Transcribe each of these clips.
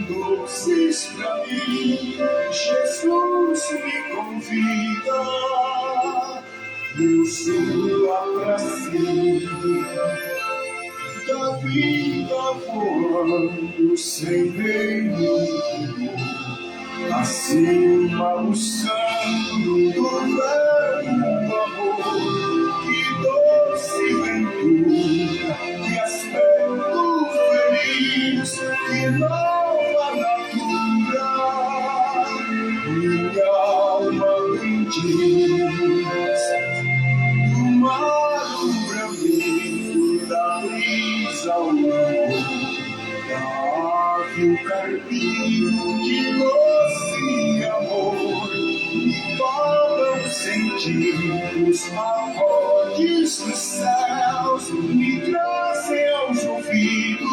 doces pra mim, Jesus me convida, eu sou abraço da vida voando sem perigo, acima buscando do verbo amor, que doce ventura, que aspecto feliz, que nova natura, minha alma bendiz. Do mar o bravio, da brisa o amor, da ave o carpinho, de doce amor, me falam sentidos, acordes dos céus, me trazem aos ouvidos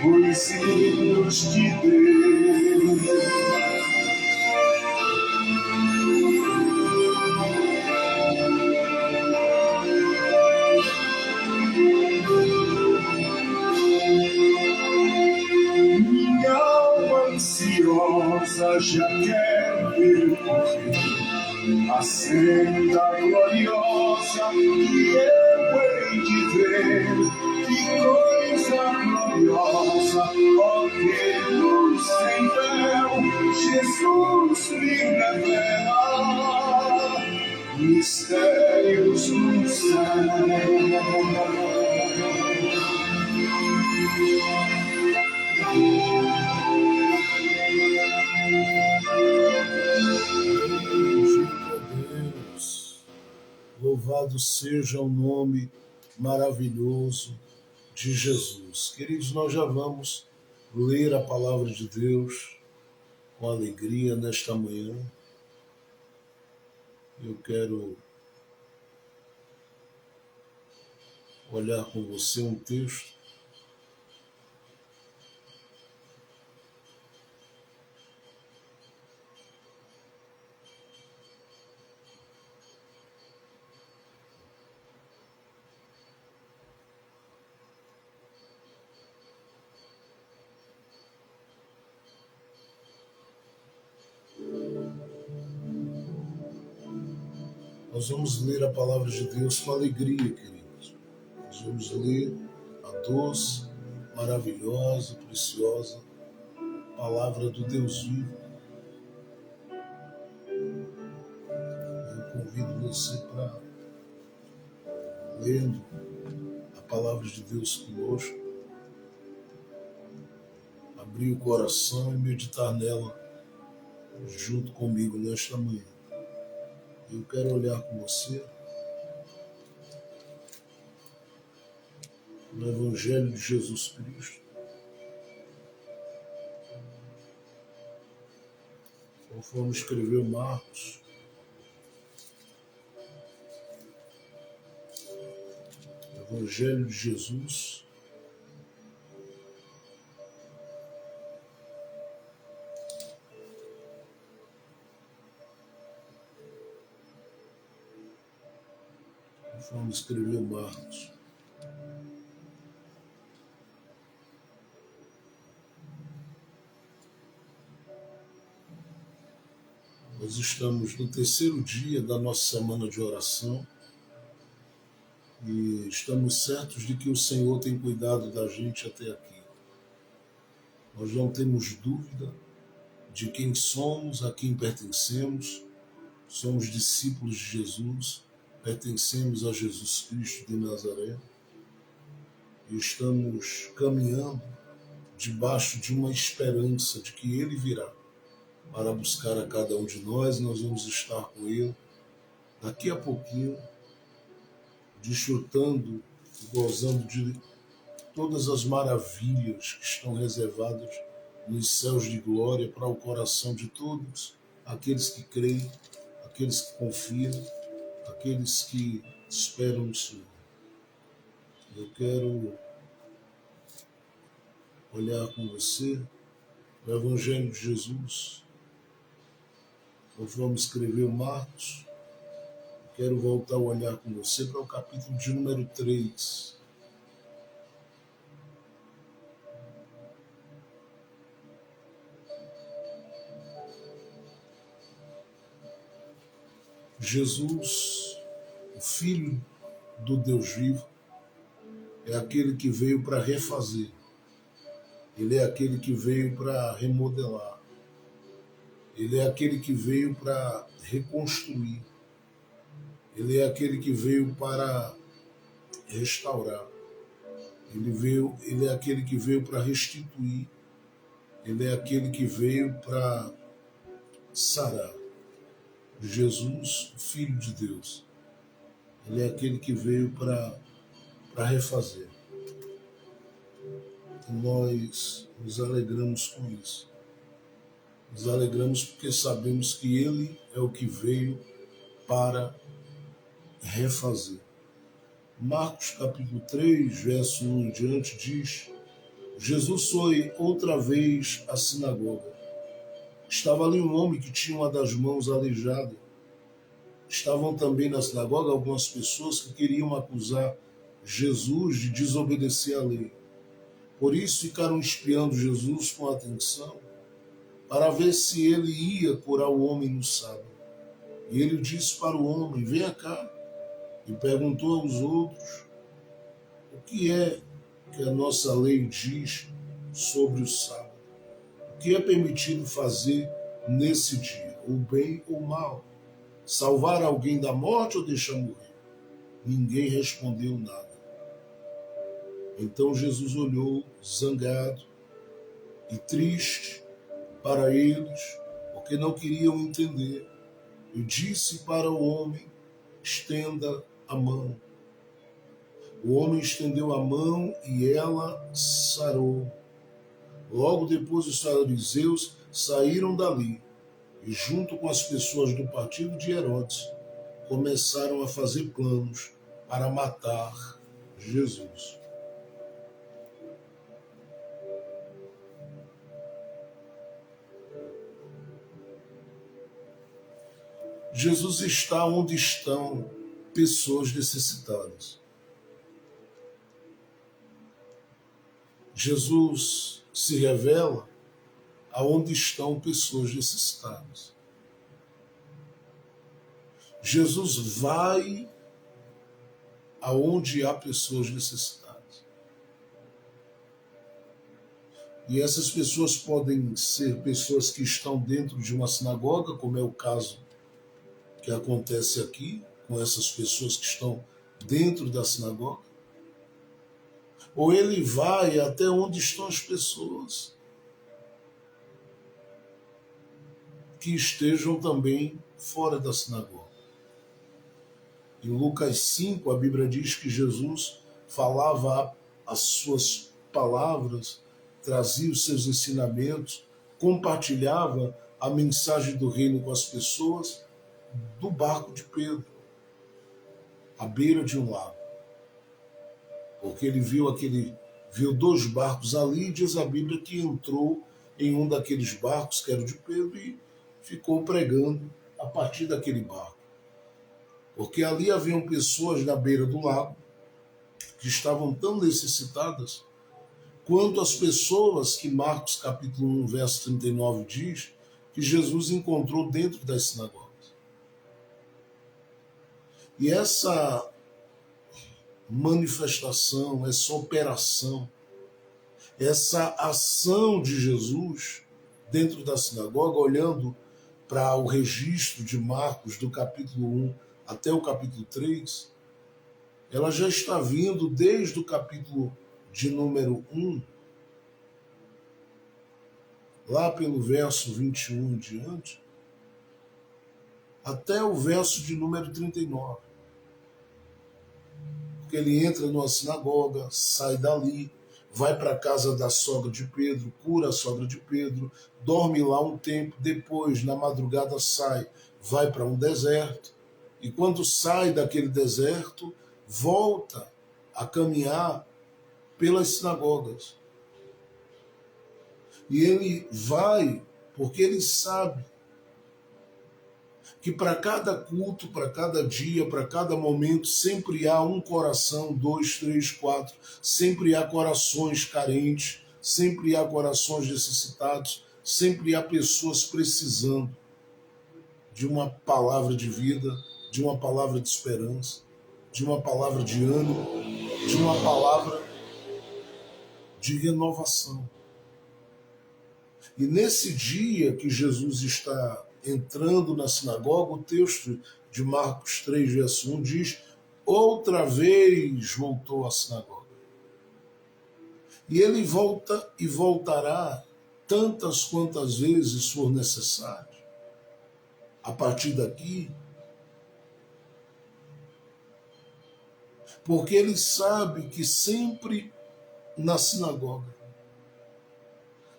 os hinos de Deus. Minha alma ansiosa já quer percorrer a senda gloriosa que eu hei de ver. Que coisa gloriosa, ó Deus sem véu, Jesus me revela mistérios no céu. Deus, louvado seja o nome maravilhoso de Jesus. Queridos, nós já vamos ler a palavra de Deus com alegria nesta manhã. Eu quero olhar com você um texto Nós vamos ler a palavra de Deus com alegria, queridos. Nós vamos ler a doce, maravilhosa, preciosa palavra do Deus vivo. Eu convido você para, lendo a palavra de Deus conosco, abrir o coração e meditar nela junto comigo nesta manhã. Eu quero olhar com você no Evangelho de Jesus Cristo, conforme escreveu Marcos, Evangelho de Jesus, conforme escreveu Marcos. Nós estamos no terceiro dia da nossa semana de oração e estamos certos de que o Senhor tem cuidado da gente até aqui. Nós não temos dúvida de quem somos, a quem pertencemos. Somos discípulos de Jesus, pertencemos a Jesus Cristo de Nazaré e estamos caminhando debaixo de uma esperança de que Ele virá para buscar a cada um de nós. Nós vamos estar com Ele daqui a pouquinho, desfrutando e gozando de todas as maravilhas que estão reservadas nos céus de glória para o coração de todos aqueles que creem, aqueles que confiam, aqueles que esperam no Senhor. Eu quero olhar com você o Evangelho de Jesus, conforme escreveu Marcos. Quero voltar a olhar com você para o capítulo de número 3. Jesus, o Filho do Deus vivo, é aquele que veio para refazer. Ele é aquele que veio para remodelar. Ele é aquele que veio para reconstruir. Ele é aquele que veio para restaurar. Ele é aquele que veio para restituir. Ele é aquele que veio para sarar. Jesus, Filho de Deus. Ele é aquele que veio para refazer. E nós nos alegramos com isso. Nos alegramos porque sabemos que Ele é o que veio para refazer. Marcos capítulo 3, verso 1 em diante diz: Jesus foi outra vez à sinagoga. Estava ali um homem que tinha uma das mãos aleijada. Estavam também na sinagoga algumas pessoas que queriam acusar Jesus de desobedecer à lei. Por isso ficaram espiando Jesus com atenção, para ver se ele ia curar o homem no sábado. E ele disse para o homem: venha cá. E perguntou aos outros: o que é que a nossa lei diz sobre o sábado? O que é permitido fazer nesse dia? O bem ou o mal? Salvar alguém da morte ou deixar morrer? Ninguém respondeu nada. Então Jesus olhou, zangado e triste para eles, porque não queriam entender, e disse para o homem: estenda a mão. O homem estendeu a mão e ela sarou. Logo depois os fariseus saíram dali e, junto com as pessoas do partido de Herodes, começaram a fazer planos para matar Jesus. Jesus está onde estão pessoas necessitadas. Jesus se revela aonde estão pessoas necessitadas. Jesus vai aonde há pessoas necessitadas. E essas pessoas podem ser pessoas que estão dentro de uma sinagoga, como é o caso que acontece aqui, com essas pessoas que estão dentro da sinagoga. Ou ele vai até onde estão as pessoas que estejam também fora da sinagoga. Em Lucas 5, a Bíblia diz que Jesus falava as suas palavras, trazia os seus ensinamentos, compartilhava a mensagem do reino com as pessoas do barco de Pedro, à beira de um lago. Porque ele viu dois barcos ali, e diz a Bíblia que entrou em um daqueles barcos, que era o de Pedro, e ficou pregando a partir daquele barco. Porque ali haviam pessoas na beira do lago que estavam tão necessitadas quanto as pessoas que Marcos capítulo 1, verso 39 diz que Jesus encontrou dentro das sinagogas. E essa manifestação, essa operação, essa ação de Jesus dentro da sinagoga, olhando para o registro de Marcos do capítulo 1 até o capítulo 3, ela já está vindo desde o capítulo de número 1, lá pelo verso 21 em diante, até o verso de número 39. Porque ele entra numa sinagoga, sai dali, vai para a casa da sogra de Pedro, cura a sogra de Pedro, dorme lá um tempo, depois, na madrugada, sai, vai para um deserto, e quando sai daquele deserto, volta a caminhar pelas sinagogas. E ele vai porque ele sabe que para cada culto, para cada dia, para cada momento, sempre há um coração, 2, 3, 4, sempre há corações carentes, sempre há corações necessitados, sempre há pessoas precisando de uma palavra de vida, de uma palavra de esperança, de uma palavra de ânimo, de uma palavra de renovação. E nesse dia que Jesus está entrando na sinagoga, o texto de Marcos 3, verso 1 diz: outra vez voltou à sinagoga. E ele volta e voltará tantas quantas vezes for necessário. A partir daqui, porque ele sabe que sempre na sinagoga,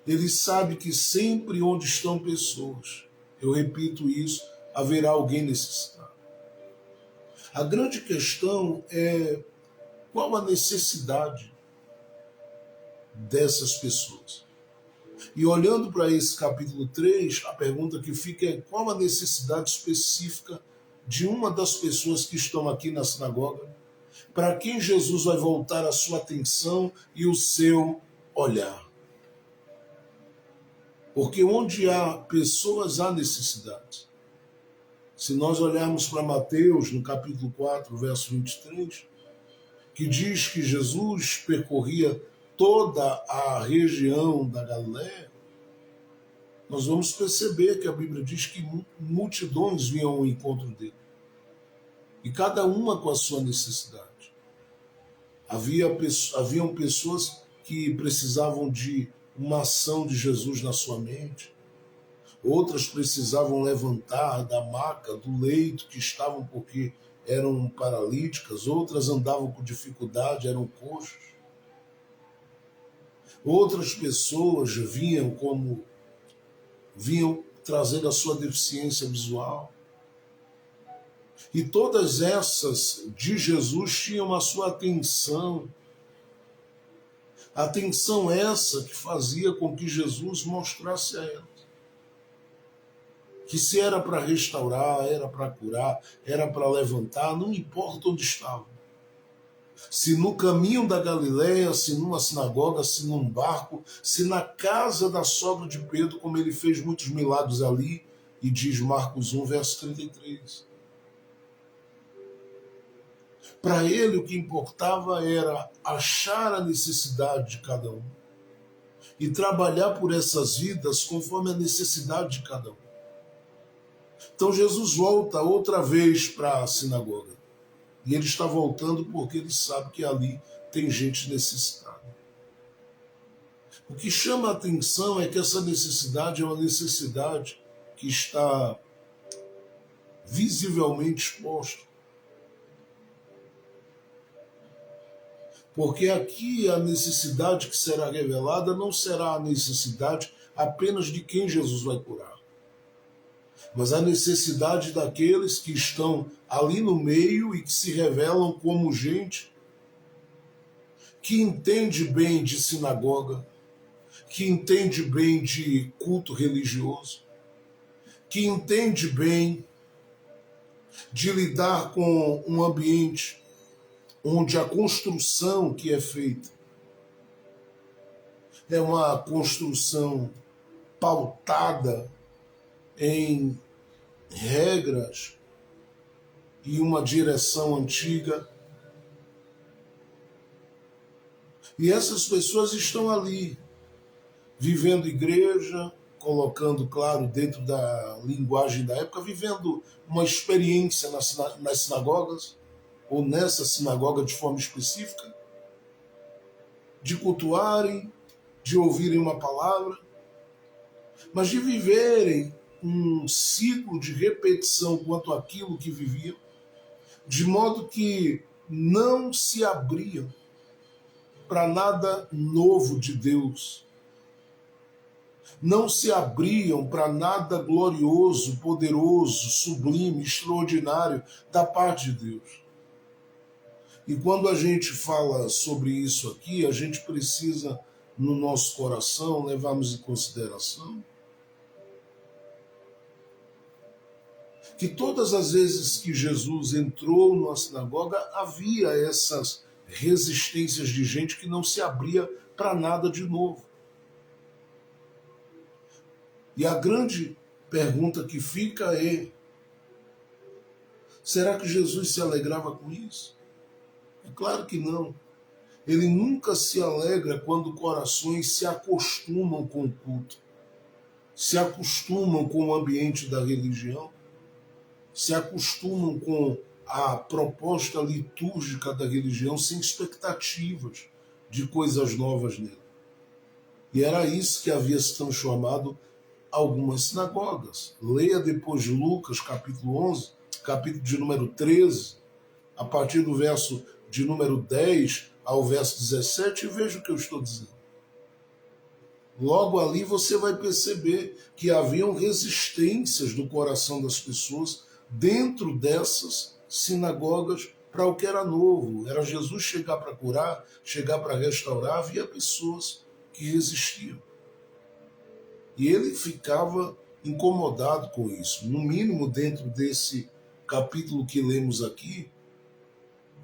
ele sabe que sempre onde estão pessoas, eu repito isso, haverá alguém necessitado. A grande questão é qual a necessidade dessas pessoas. E olhando para esse capítulo 3, a pergunta que fica é qual a necessidade específica de uma das pessoas que estão aqui na sinagoga, para quem Jesus vai voltar a sua atenção e o seu olhar. Porque onde há pessoas, há necessidade. Se nós olharmos para Mateus, no capítulo 4, verso 23, que diz que Jesus percorria toda a região da Galiléia, nós vamos perceber que a Bíblia diz que multidões vinham ao encontro dele. E cada uma com a sua necessidade. Haviam pessoas que precisavam de uma ação de Jesus na sua mente. Outras precisavam levantar da maca, do leito que estavam porque eram paralíticas. Outras andavam com dificuldade, eram coxos. Outras pessoas vinham trazendo a sua deficiência visual. E todas essas de Jesus tinham a sua atenção. Atenção essa que fazia com que Jesus mostrasse a elas. Que se era para restaurar, era para curar, era para levantar, não importa onde estavam. Se no caminho da Galileia, se numa sinagoga, se num barco, se na casa da sogra de Pedro, como ele fez muitos milagres ali, e diz Marcos 1, verso 33. Para ele o que importava era achar a necessidade de cada um e trabalhar por essas vidas conforme a necessidade de cada um. Então Jesus volta outra vez para a sinagoga. E ele está voltando porque ele sabe que ali tem gente necessitada. O que chama a atenção é que essa necessidade é uma necessidade que está visivelmente exposta. Porque aqui a necessidade que será revelada não será a necessidade apenas de quem Jesus vai curar, mas a necessidade daqueles que estão ali no meio e que se revelam como gente que entende bem de sinagoga, que entende bem de culto religioso, que entende bem de lidar com um ambiente onde a construção que é feita é uma construção pautada em regras e uma direção antiga. E essas pessoas estão ali, vivendo igreja, colocando, claro, dentro da linguagem da época, vivendo uma experiência nas sinagogas, ou nessa sinagoga de forma específica, de cultuarem, de ouvirem uma palavra, mas de viverem um ciclo de repetição quanto àquilo que viviam, de modo que não se abriam para nada novo de Deus, não se abriam para nada glorioso, poderoso, sublime, extraordinário da parte de Deus. E quando a gente fala sobre isso aqui, a gente precisa, no nosso coração, levarmos em consideração que todas as vezes que Jesus entrou numa sinagoga, havia essas resistências de gente que não se abria para nada de novo. E a grande pergunta que fica é: Será que Jesus se alegrava com isso? É claro que não. Ele nunca se alegra quando corações se acostumam com o culto, se acostumam com o ambiente da religião, se acostumam com a proposta litúrgica da religião sem expectativas de coisas novas nele. E era isso que havia se transformado algumas sinagogas. Leia depois Lucas, capítulo 11, capítulo de número 13, a partir do verso de número 10 ao verso 17, e veja o que eu estou dizendo. Logo ali você vai perceber que haviam resistências do coração das pessoas dentro dessas sinagogas para o que era novo. Era Jesus chegar para curar, chegar para restaurar, havia pessoas que resistiam. E ele ficava incomodado com isso. No mínimo, dentro desse capítulo que lemos aqui,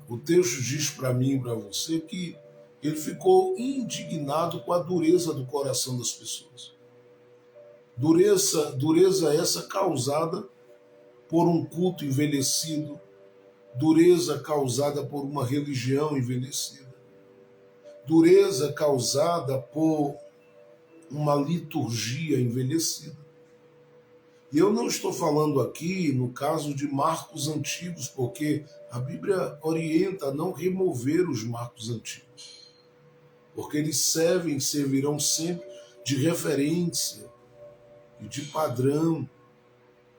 o texto diz para mim e para você que ele ficou indignado com a dureza do coração das pessoas. Dureza essa causada por um culto envelhecido, dureza causada por uma religião envelhecida, dureza causada por uma liturgia envelhecida. E eu não estou falando aqui no caso de marcos antigos, porque a Bíblia orienta a não remover os marcos antigos, porque eles servirão sempre de referência e de padrão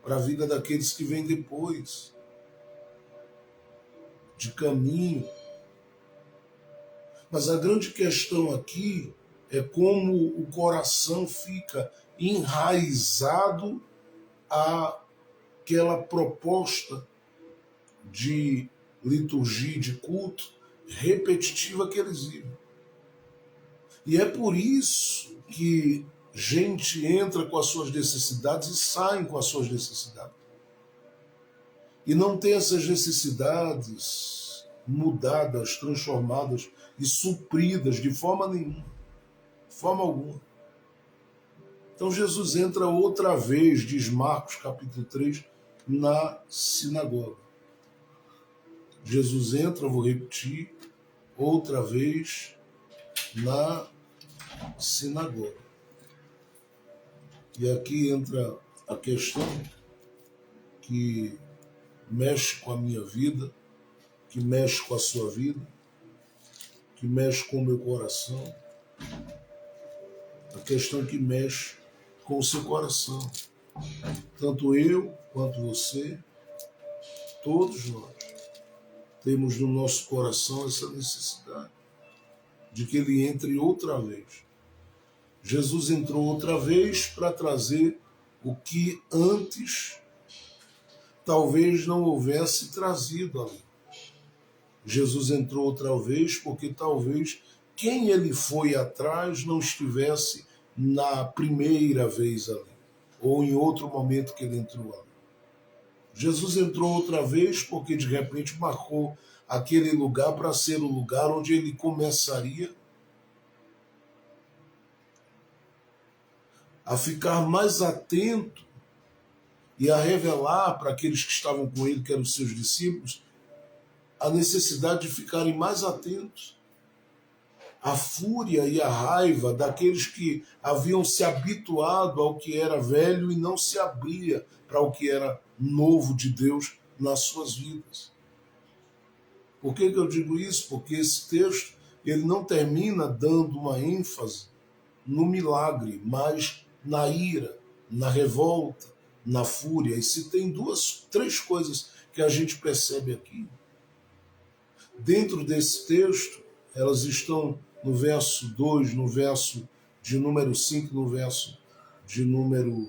para a vida daqueles que vêm depois, de caminho. Mas a grande questão aqui é como o coração fica enraizado àquela proposta de liturgia, de culto repetitiva que eles vivem. E é por isso que gente entra com as suas necessidades e sai com as suas necessidades. E não tem essas necessidades mudadas, transformadas e supridas de forma nenhuma, de forma alguma. Então Jesus entra outra vez, diz Marcos capítulo 3, na sinagoga. Jesus entra, vou repetir, outra vez na sinagoga. E aqui entra a questão que mexe com a minha vida, que mexe com a sua vida, que mexe com o meu coração, a questão que mexe com o seu coração. Tanto eu quanto você, todos nós, temos no nosso coração essa necessidade de que ele entre outra vez. Jesus entrou outra vez para trazer o que antes talvez não houvesse trazido ali. Jesus entrou outra vez porque talvez quem ele foi atrás não estivesse na primeira vez ali, ou em outro momento que ele entrou ali. Jesus entrou outra vez porque de repente marcou aquele lugar para ser o lugar onde ele começaria a ficar mais atento e a revelar para aqueles que estavam com ele, que eram os seus discípulos, a necessidade de ficarem mais atentos à fúria e à raiva daqueles que haviam se habituado ao que era velho e não se abria para o que era novo de Deus nas suas vidas. Por que eu digo isso? Porque esse texto ele não termina dando uma ênfase no milagre, mas na ira, na revolta, na fúria. E se tem três coisas que a gente percebe aqui. Dentro desse texto, elas estão no verso 2, no verso de número 5, no verso de número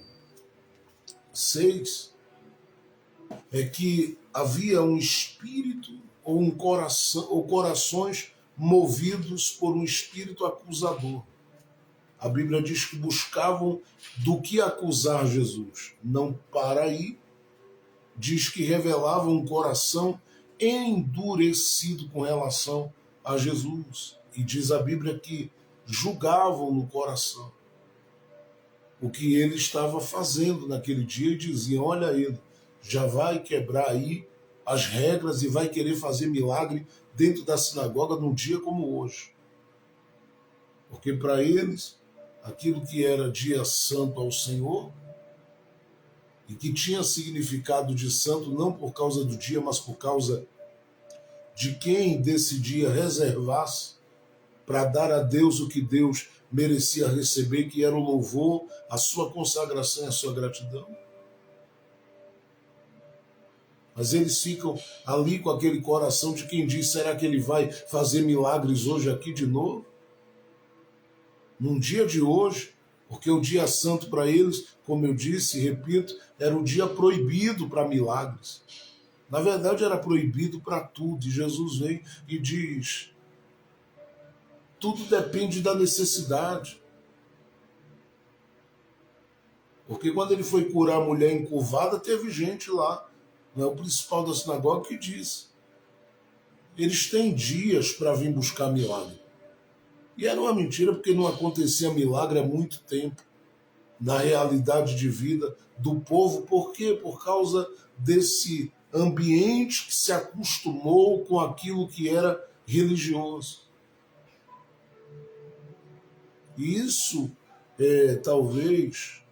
6, é que havia um espírito ou um coração, ou corações movidos por um espírito acusador. A Bíblia diz que buscavam do que acusar Jesus. Não para aí, diz que revelavam um coração endurecido com relação a Jesus. E diz a Bíblia que julgavam no coração o que ele estava fazendo naquele dia e diziam, olha ele, já vai quebrar aí as regras e vai querer fazer milagre dentro da sinagoga num dia como hoje. Porque para eles, aquilo que era dia santo ao Senhor, e que tinha significado de santo não por causa do dia, mas por causa de quem desse dia reservasse para dar a Deus o que Deus merecia receber, que era o louvor, a sua consagração e a sua gratidão. Mas eles ficam ali com aquele coração de quem diz, será que ele vai fazer milagres hoje aqui de novo? Num dia de hoje, porque o dia santo para eles, como eu disse e repito, era um dia proibido para milagres. Na verdade era proibido para tudo, e Jesus vem e diz, tudo depende da necessidade. Porque quando ele foi curar a mulher encurvada, teve gente lá, não é o principal da sinagoga que disse, eles têm dias para vir buscar milagre. E era uma mentira, porque não acontecia milagre há muito tempo na realidade de vida do povo. Por quê? Por causa desse ambiente que se acostumou com aquilo que era religioso. E isso talvez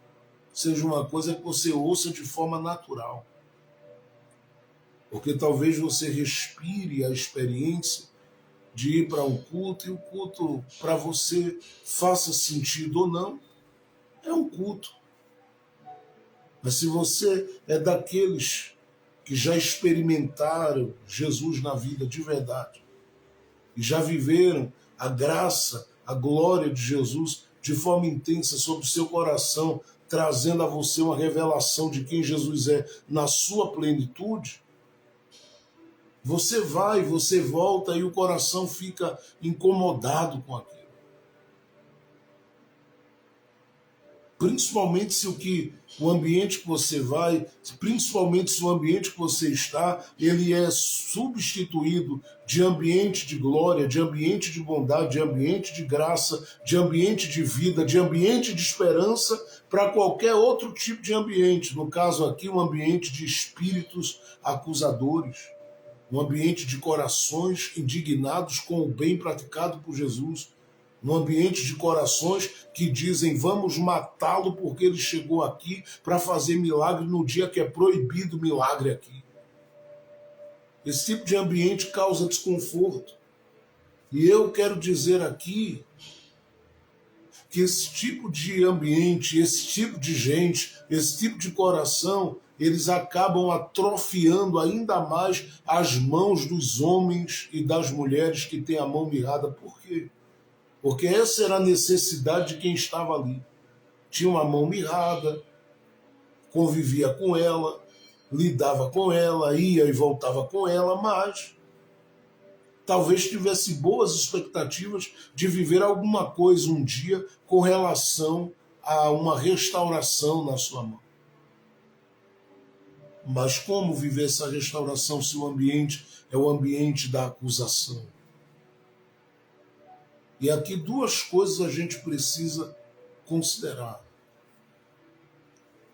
seja uma coisa que você ouça de forma natural. Porque talvez você respire a experiência de ir para um culto, e o culto para você faça sentido ou não, é um culto. Mas se você é daqueles que já experimentaram Jesus na vida de verdade, e já viveram a graça, a glória de Jesus de forma intensa sobre o seu coração, trazendo a você uma revelação de quem Jesus é na sua plenitude, você vai, você volta e o coração fica incomodado com aquilo. Principalmente se o ambiente que você vai, principalmente se o ambiente que você está, ele é substituído de ambiente de glória, de ambiente de bondade, de ambiente de graça, de ambiente de vida, de ambiente de esperança, para qualquer outro tipo de ambiente. No caso aqui, um ambiente de espíritos acusadores, um ambiente de corações indignados com o bem praticado por Jesus, um ambiente de corações que dizem vamos matá-lo porque ele chegou aqui para fazer milagre no dia que é proibido milagre aqui. Esse tipo de ambiente causa desconforto. E eu quero dizer aqui que esse tipo de ambiente, esse tipo de gente, esse tipo de coração, eles acabam atrofiando ainda mais as mãos dos homens e das mulheres que têm a mão mirrada. Por quê? Porque essa era a necessidade de quem estava ali. Tinha uma mão mirrada, convivia com ela, lidava com ela, ia e voltava com ela, mas talvez tivesse boas expectativas de viver alguma coisa um dia com relação a uma restauração na sua mão. Mas como viver essa restauração se o ambiente é o ambiente da acusação? E aqui duas coisas a gente precisa considerar.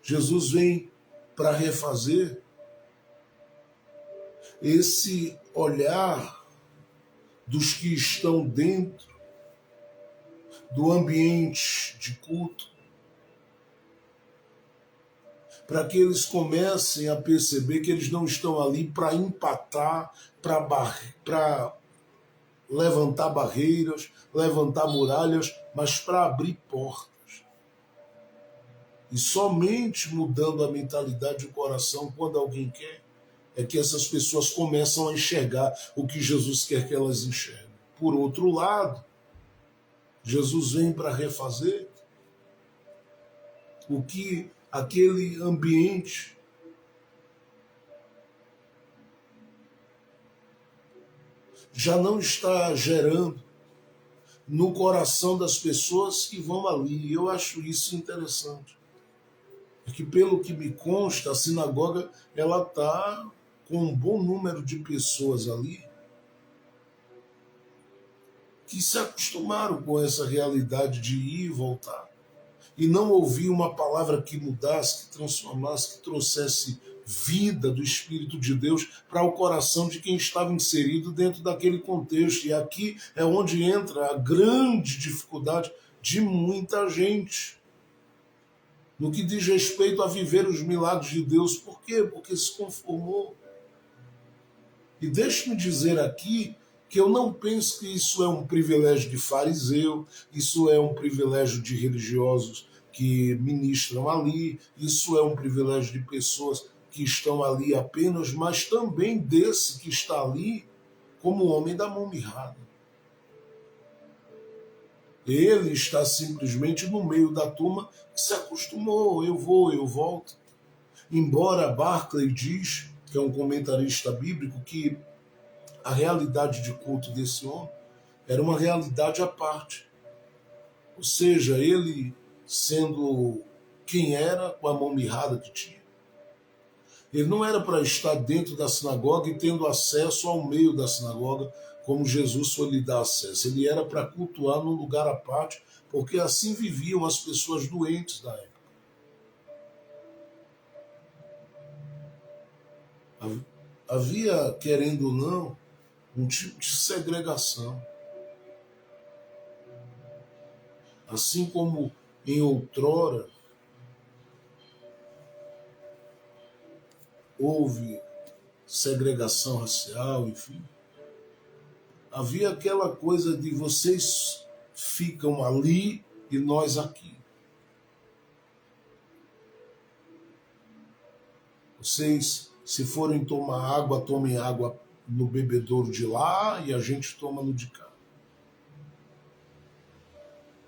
Jesus vem para refazer esse olhar dos que estão dentro do ambiente de culto, para que eles comecem a perceber que eles não estão ali para empatar, para levantar barreiras, levantar muralhas, mas para abrir portas. E somente mudando a mentalidade e o coração, quando alguém quer, é que essas pessoas começam a enxergar o que Jesus quer que elas enxerguem. Por outro lado, Jesus vem para refazer o que aquele ambiente já não está gerando no coração das pessoas que vão ali. E eu acho isso interessante. Porque pelo que me consta, a sinagoga ela está com um bom número de pessoas ali que se acostumaram com essa realidade de ir e voltar. E não ouvir uma palavra que mudasse, que transformasse, que trouxesse vida do Espírito de Deus para o coração de quem estava inserido dentro daquele contexto. E aqui é onde entra a grande dificuldade de muita gente no que diz respeito a viver os milagres de Deus. Por quê? Porque se conformou. E deixe-me dizer aqui que eu não penso que isso é um privilégio de fariseu, isso é um privilégio de religiosos que ministram ali, isso é um privilégio de pessoas que estão ali apenas, mas também desse que está ali como homem da mão mirrada. Ele está simplesmente no meio da turma que se acostumou, eu vou, eu volto. Embora Barclay diz, que é um comentarista bíblico, que a realidade de culto desse homem era uma realidade à parte. Ou seja, ele sendo quem era, com a mão mirrada que tinha. Ele não era para estar dentro da sinagoga e tendo acesso ao meio da sinagoga, como Jesus foi lhe dar acesso. Ele era para cultuar num lugar à parte, porque assim viviam as pessoas doentes da época. Havia, querendo ou não, um tipo de segregação. Assim como em outrora houve segregação racial, enfim, havia aquela coisa de vocês ficam ali e nós aqui. Vocês, se forem tomar água, tomem água no bebedouro de lá e a gente toma no de cá.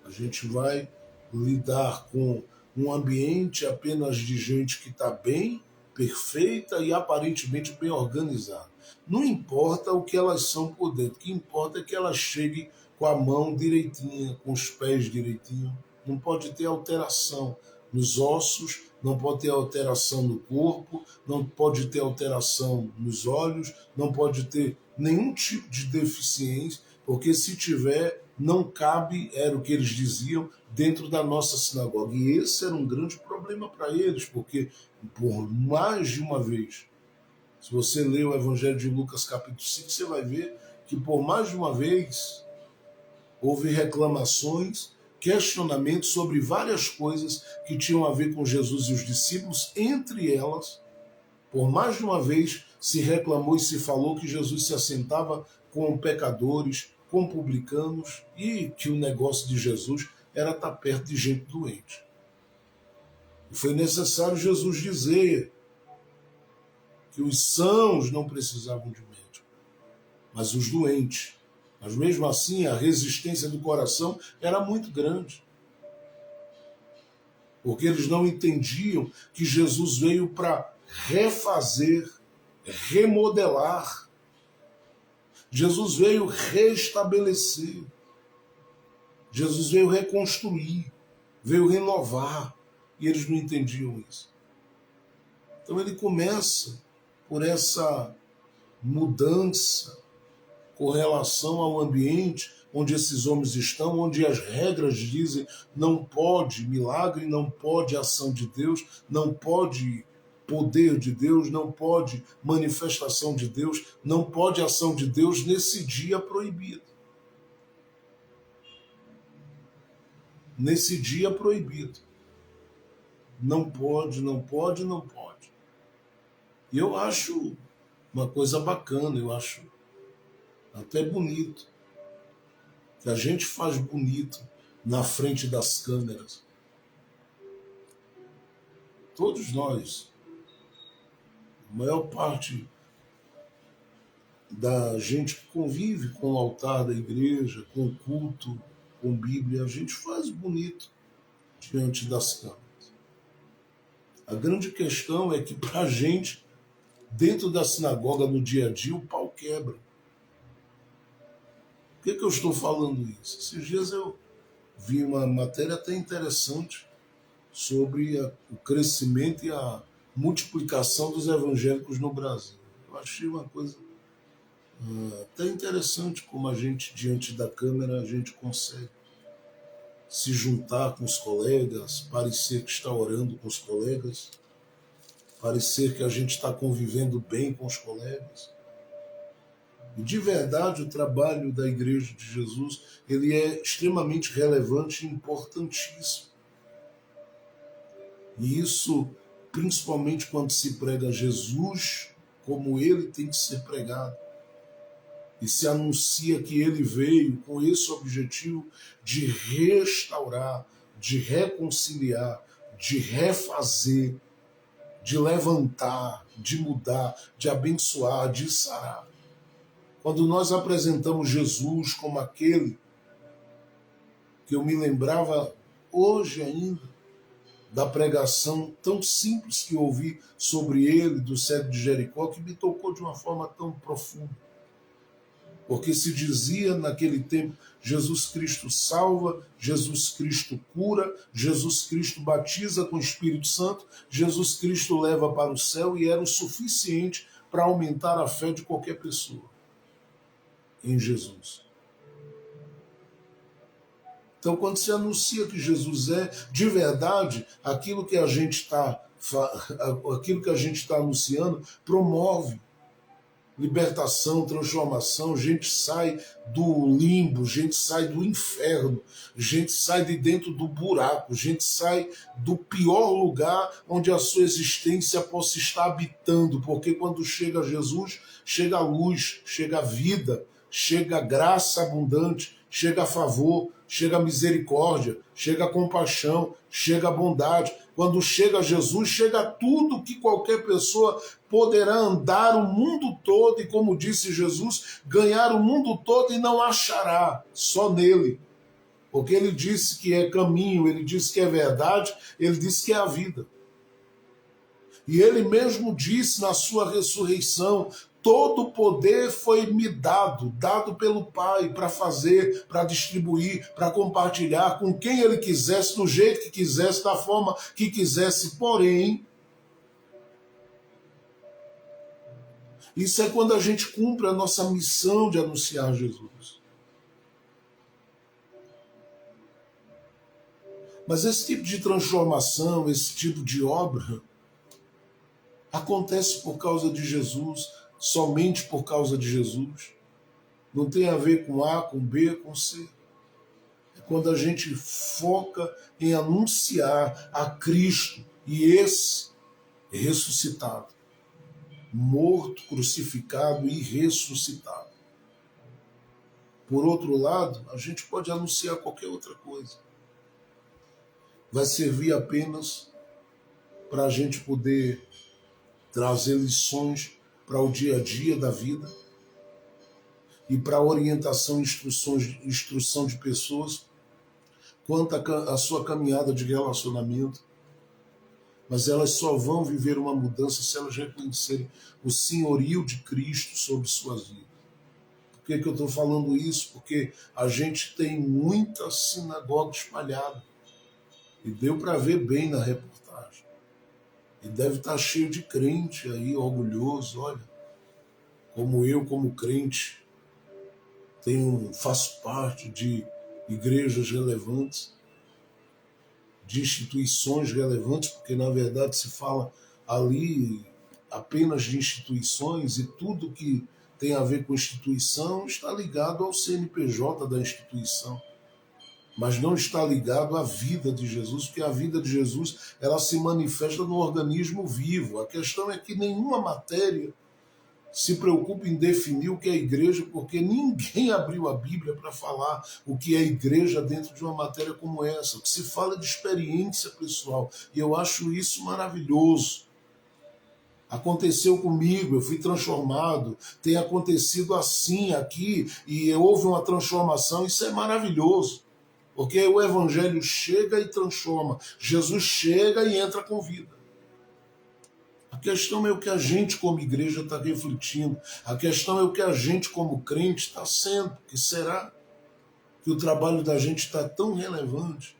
A gente vai lidar com um ambiente apenas de gente que está bem, perfeita e aparentemente bem organizada. Não importa o que elas são por dentro, o que importa é que elas cheguem com a mão direitinha, com os pés direitinho. Não pode ter alteração nos ossos, não pode ter alteração no corpo, não pode ter alteração nos olhos, não pode ter nenhum tipo de deficiência, porque se tiver, não cabe, era o que eles diziam, dentro da nossa sinagoga. E esse era um grande problema para eles, porque por mais de uma vez, se você ler o Evangelho de Lucas capítulo 5, você vai ver que por mais de uma vez houve reclamações, questionamentos sobre várias coisas que tinham a ver com Jesus e os discípulos. Entre elas, por mais de uma vez se reclamou e se falou que Jesus se assentava com pecadores, com publicanos, e que o negócio de Jesus era estar perto de gente doente. E foi necessário Jesus dizer que os sãos não precisavam de médico, mas os doentes. Mas mesmo assim, a resistência do coração era muito grande. Porque eles não entendiam que Jesus veio para refazer, remodelar. Jesus veio restabelecer. Jesus veio reconstruir, veio renovar. E eles não entendiam isso. Então ele começa por essa mudança com relação ao ambiente onde esses homens estão, onde as regras dizem não pode milagre, não pode ação de Deus, não pode poder de Deus, não pode manifestação de Deus, não pode ação de Deus nesse dia proibido. Nesse dia proibido. Não pode, não pode, não pode. E eu acho uma coisa bacana, eu acho até bonito. Que a gente faz bonito na frente das câmeras. Todos nós, a maior parte da gente que convive com o altar da igreja, com o culto, com Bíblia, a gente faz bonito diante das câmeras. A grande questão é que para a gente, dentro da sinagoga, no dia a dia, o pau quebra. Por que eu estou falando isso? Esses dias eu vi uma matéria até interessante sobre o crescimento e a multiplicação dos evangélicos no Brasil. Eu achei uma coisa até interessante como a gente, diante da câmera, a gente consegue se juntar com os colegas, parecer que está orando com os colegas. parecer que a gente está convivendo bem com os colegas. E de verdade o trabalho da Igreja de Jesus, ele é extremamente relevante e importantíssimo. E isso, principalmente quando se prega Jesus como ele tem que ser pregado. E se anuncia que ele veio com esse objetivo de restaurar, de reconciliar, de refazer, de levantar, de mudar, de abençoar, de sarar. Quando nós apresentamos Jesus como aquele que eu me lembrava hoje ainda da pregação tão simples que ouvi sobre ele, do cego de Jericó, que me tocou de uma forma tão profunda. Porque se dizia naquele tempo, Jesus Cristo salva, Jesus Cristo cura, Jesus Cristo batiza com o Espírito Santo, Jesus Cristo leva para o céu, e era o suficiente para aumentar a fé de qualquer pessoa em Jesus. Então, quando se anuncia que Jesus é de verdade, aquilo que a gente está anunciando promove libertação, transformação, gente sai do limbo, gente sai do inferno, gente sai de dentro do buraco, gente sai do pior lugar onde a sua existência possa estar habitando, porque quando chega Jesus, chega a luz, chega a vida, chega a graça abundante, chega a favor, chega a misericórdia, chega a compaixão, chega a bondade. Quando chega Jesus, chega tudo que qualquer pessoa poderá andar o mundo todo e, como disse Jesus, ganhar o mundo todo e não achará, só nele. Porque ele disse que é caminho, ele disse que é verdade, ele disse que é a vida. E ele mesmo disse na sua ressurreição: todo o poder foi me dado pelo Pai, para fazer, para distribuir, para compartilhar com quem ele quisesse, do jeito que quisesse, da forma que quisesse. Porém, isso é quando a gente cumpre a nossa missão de anunciar Jesus. Mas esse tipo de transformação, esse tipo de obra, acontece por causa de Jesus, somente por causa de Jesus. Não tem a ver com A, com B, com C. É quando a gente foca em anunciar a Cristo e esse ressuscitado, morto, crucificado e ressuscitado. Por outro lado, a gente pode anunciar qualquer outra coisa. Vai servir apenas para a gente poder trazer lições para o dia a dia da vida e para a orientação e instrução de pessoas quanto à sua caminhada de relacionamento. Mas elas só vão viver uma mudança se elas reconhecerem o senhorio de Cristo sobre suas vidas. Por que eu estou falando isso? Porque a gente tem muita sinagoga espalhada. E deu para ver bem na reportagem. E deve estar cheio de crente aí, orgulhoso. Olha, como eu, como crente, faço parte de igrejas relevantes, de instituições relevantes, porque na verdade se fala ali apenas de instituições, e tudo que tem a ver com instituição está ligado ao CNPJ da instituição, mas não está ligado à vida de Jesus, porque a vida de Jesus ela se manifesta no organismo vivo. A questão é que nenhuma matéria se preocupa em definir o que é igreja, porque ninguém abriu a Bíblia para falar o que é igreja dentro de uma matéria como essa, que se fala de experiência pessoal, e eu acho isso maravilhoso. Aconteceu comigo, eu fui transformado, tem acontecido assim aqui, e houve uma transformação, isso é maravilhoso, porque o Evangelho chega e transforma, Jesus chega e entra com vida. A questão é o que a gente como igreja está refletindo. A questão é o que a gente como crente está sendo. Que será que o trabalho da gente está tão relevante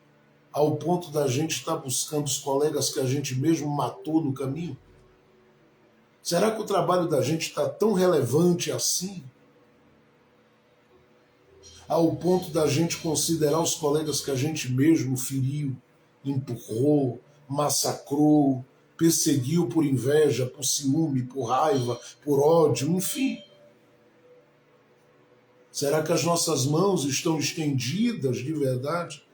ao ponto da gente estar buscando os colegas que a gente mesmo matou no caminho? Será que o trabalho da gente está tão relevante assim? Ao ponto da gente considerar os colegas que a gente mesmo feriu, empurrou, massacrou, perseguiu por inveja, por ciúme, por raiva, por ódio, enfim. Será que as nossas mãos estão estendidas de verdade?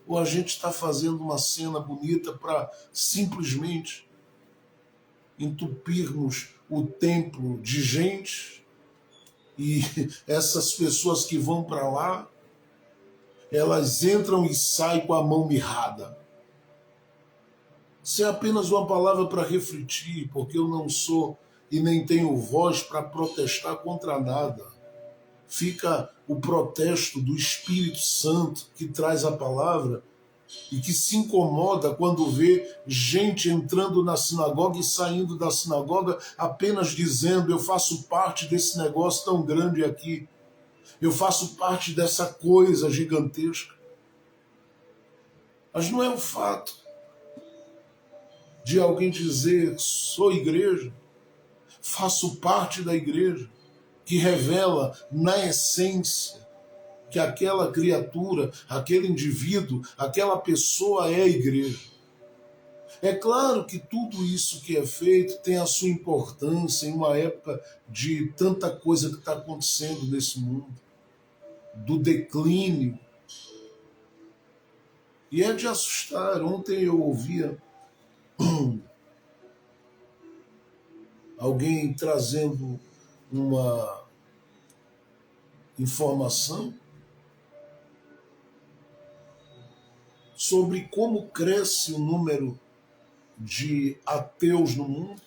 Ou a gente está fazendo uma cena bonita para simplesmente entupirmos o templo de gente e essas pessoas que vão para lá, elas entram e saem com a mão mirrada? Isso é apenas uma palavra para refletir, porque eu não sou e nem tenho voz para protestar contra nada. Fica o protesto do Espírito Santo que traz a palavra e que se incomoda quando vê gente entrando na sinagoga e saindo da sinagoga apenas dizendo: eu faço parte desse negócio tão grande aqui, eu faço parte dessa coisa gigantesca. Mas não é o fato de alguém dizer: sou igreja, faço parte da igreja, que revela na essência que aquela criatura, aquele indivíduo, aquela pessoa é a igreja. É claro que tudo isso que é feito tem a sua importância em uma época de tanta coisa que está acontecendo nesse mundo, do declínio. E é de assustar. Ontem eu ouvia alguém trazendo uma informação sobre como cresce o número de ateus no mundo.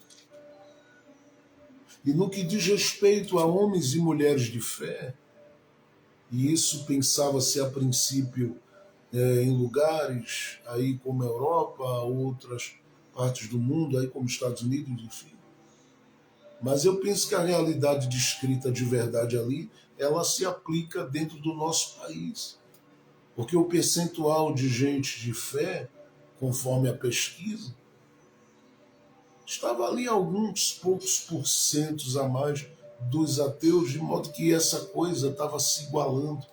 E no que diz respeito a homens e mulheres de fé, e isso pensava-se a princípio em lugares aí como a Europa, outras partes do mundo, aí como Estados Unidos, enfim. Mas eu penso que a realidade descrita de verdade ali, ela se aplica dentro do nosso país. Porque o percentual de gente de fé, conforme a pesquisa, estava ali alguns poucos porcentos a mais dos ateus, de modo que essa coisa estava se igualando.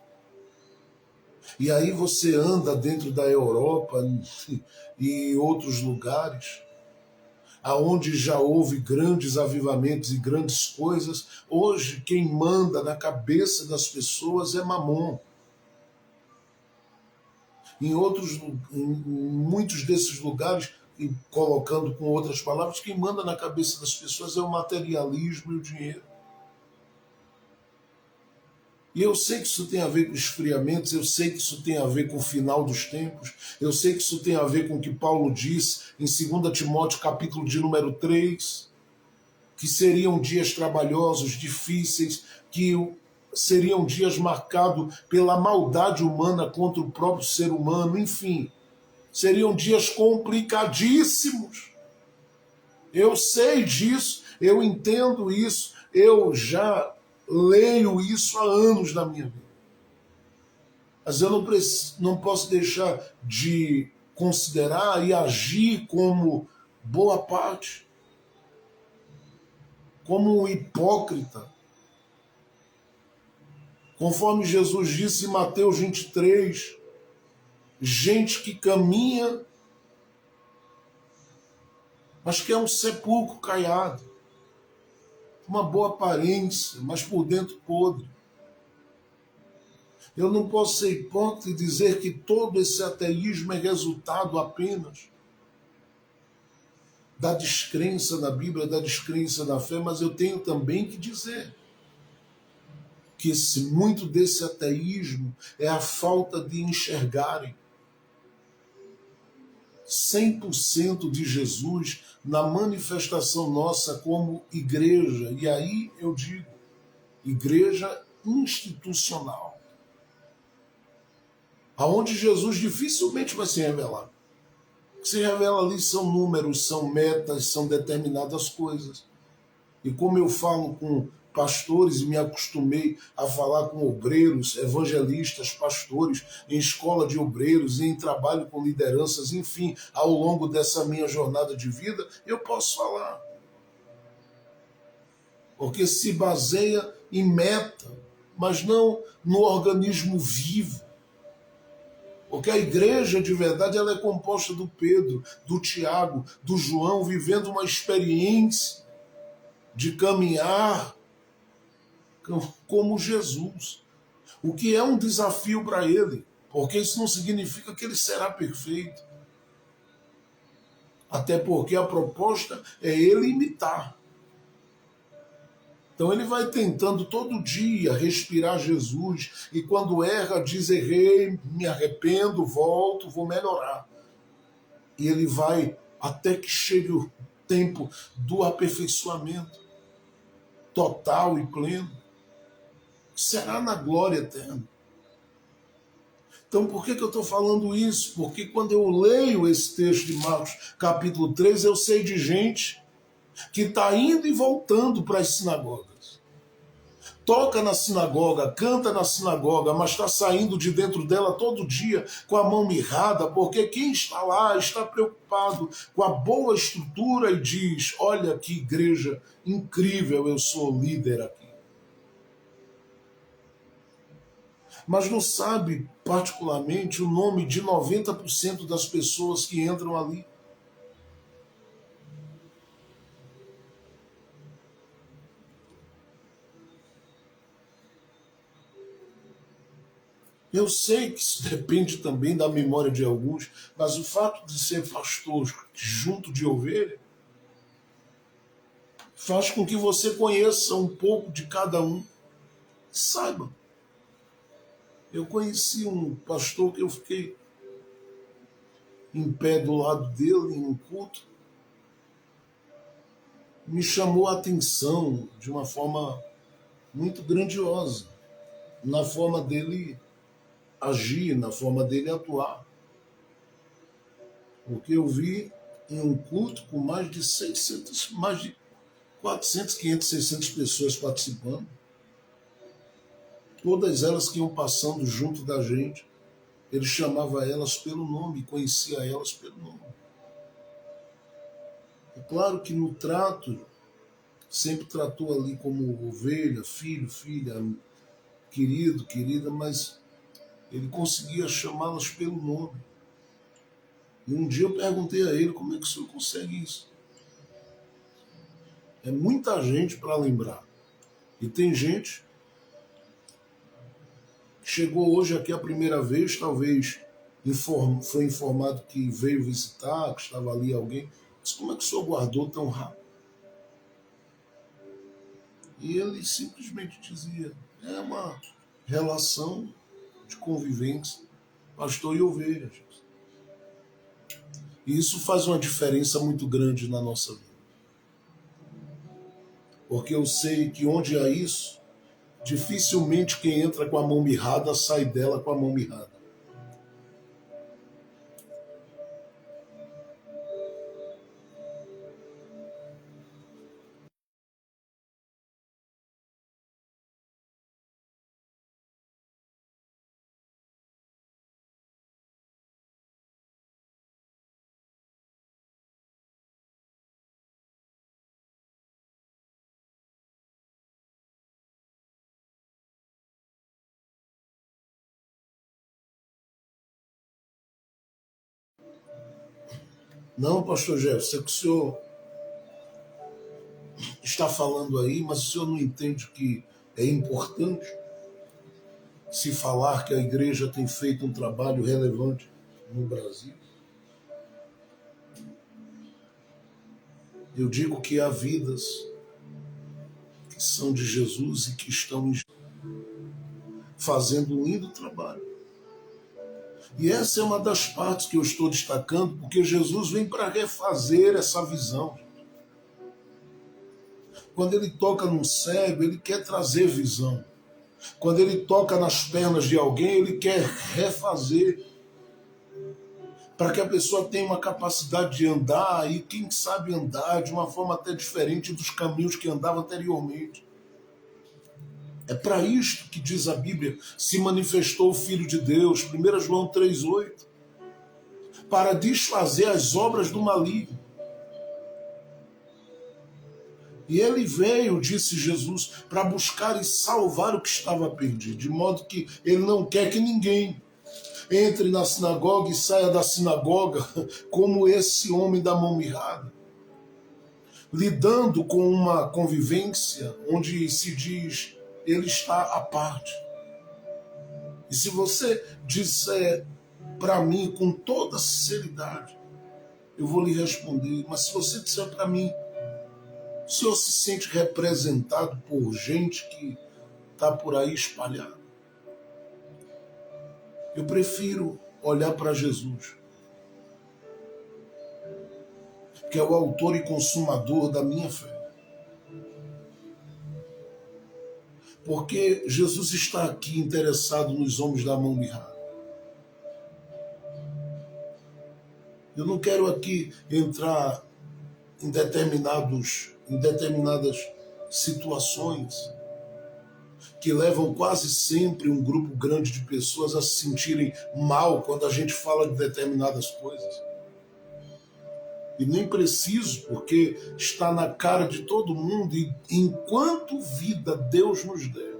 E aí você anda dentro da Europa e outros lugares, aonde já houve grandes avivamentos e grandes coisas. Hoje quem manda na cabeça das pessoas é Mamon. Em muitos desses lugares, e colocando com outras palavras, quem manda na cabeça das pessoas é o materialismo e o dinheiro. E eu sei que isso tem a ver com esfriamentos, eu sei que isso tem a ver com o final dos tempos, eu sei que isso tem a ver com o que Paulo diz em 2 Timóteo capítulo de número 3, que seriam dias trabalhosos, difíceis, que seriam dias marcados pela maldade humana contra o próprio ser humano, enfim, seriam dias complicadíssimos. Eu sei disso, eu entendo isso, eu já leio isso há anos na minha vida. Mas eu não posso deixar de considerar e agir como boa parte, como um hipócrita. Conforme Jesus disse em Mateus 23, gente que caminha, mas que é um sepulcro caiado, uma boa aparência, mas por dentro podre. Eu não posso ser hipócrita e dizer que todo esse ateísmo é resultado apenas da descrença na Bíblia, da descrença na fé, mas eu tenho também que dizer que muito desse ateísmo é a falta de enxergarem 100% de Jesus na manifestação nossa como igreja. E aí eu digo, igreja institucional, aonde Jesus dificilmente vai se revelar. O que se revela ali são números, são metas, são determinadas coisas. E como eu falo com pastores e me acostumei a falar com obreiros, evangelistas, pastores, em escola de obreiros e em trabalho com lideranças, enfim, ao longo dessa minha jornada de vida, eu posso falar. Porque se baseia em meta, mas não no organismo vivo. Porque a igreja de verdade ela é composta do Pedro, do Tiago, do João, vivendo uma experiência de caminhar como Jesus. O que é um desafio para ele, porque isso não significa que ele será perfeito. Até porque a proposta é ele imitar. Então ele vai tentando todo dia respirar Jesus e quando erra diz errei, me arrependo, volto, vou melhorar. E ele vai até que chegue o tempo do aperfeiçoamento total e pleno. Será na glória eterna. Então por que eu estou falando isso? Porque quando eu leio esse texto de Marcos capítulo 3, eu sei de gente que está indo e voltando para as sinagogas. Toca na sinagoga, canta na sinagoga, mas está saindo de dentro dela todo dia com a mão mirrada, porque quem está lá está preocupado com a boa estrutura e diz, olha que igreja incrível, eu sou líder aqui. Mas não sabe particularmente o nome de 90% das pessoas que entram ali. Eu sei que isso depende também da memória de alguns, mas o fato de ser pastor junto de ovelha faz com que você conheça um pouco de cada um. Saiba. Eu conheci um pastor que eu fiquei em pé do lado dele em um culto. Me chamou a atenção de uma forma muito grandiosa, na forma dele agir, na forma dele atuar. Porque eu vi em um culto com mais de 600, mais de 400, 500, 600 pessoas participando. Todas elas que iam passando junto da gente, ele chamava elas pelo nome, conhecia elas pelo nome. É claro que no trato, sempre tratou ali como ovelha, filho, filha, querido, querida, mas ele conseguia chamá-las pelo nome. E um dia eu perguntei a ele como é que o senhor consegue isso. É muita gente para lembrar. E tem gente que chegou hoje aqui a primeira vez, talvez foi informado que veio visitar, que estava ali alguém. Mas como é que o senhor guardou tão rápido? E ele simplesmente dizia, é uma relação de convivência, pastor e ovelha. E isso faz uma diferença muito grande na nossa vida. Porque eu sei que onde há isso, dificilmente quem entra com a mão mirrada sai dela com a mão mirrada. Não, pastor Jefferson, é que o senhor está falando aí, mas o senhor não entende que é importante se falar que a igreja tem feito um trabalho relevante no Brasil? Eu digo que há vidas que são de Jesus e que estão fazendo um lindo trabalho. E essa é uma das partes que eu estou destacando, porque Jesus vem para refazer essa visão. Quando ele toca num cego, ele quer trazer visão. Quando ele toca nas pernas de alguém, ele quer refazer, para que a pessoa tenha uma capacidade de andar e, quem sabe, andar de uma forma até diferente dos caminhos que andava anteriormente. É para isto que diz a Bíblia, se manifestou o Filho de Deus, 1 João 3,8, para desfazer as obras do maligno. E ele veio, disse Jesus, para buscar e salvar o que estava perdido, de modo que ele não quer que ninguém, entre na sinagoga e saia da sinagoga como esse homem da mão mirrada, lidando com uma convivência onde se diz ele está à parte. E se você disser para mim com toda sinceridade, eu vou lhe responder, mas se você disser para mim, o senhor se sente representado por gente que está por aí espalhada? Eu prefiro olhar para Jesus, que é o autor e consumador da minha fé. Porque Jesus está aqui interessado nos homens da mão mirrada. Eu não quero aqui entrar em determinadas situações que levam quase sempre um grupo grande de pessoas a se sentirem mal quando a gente fala de determinadas coisas. E nem preciso, porque está na cara de todo mundo, e enquanto vida Deus nos der,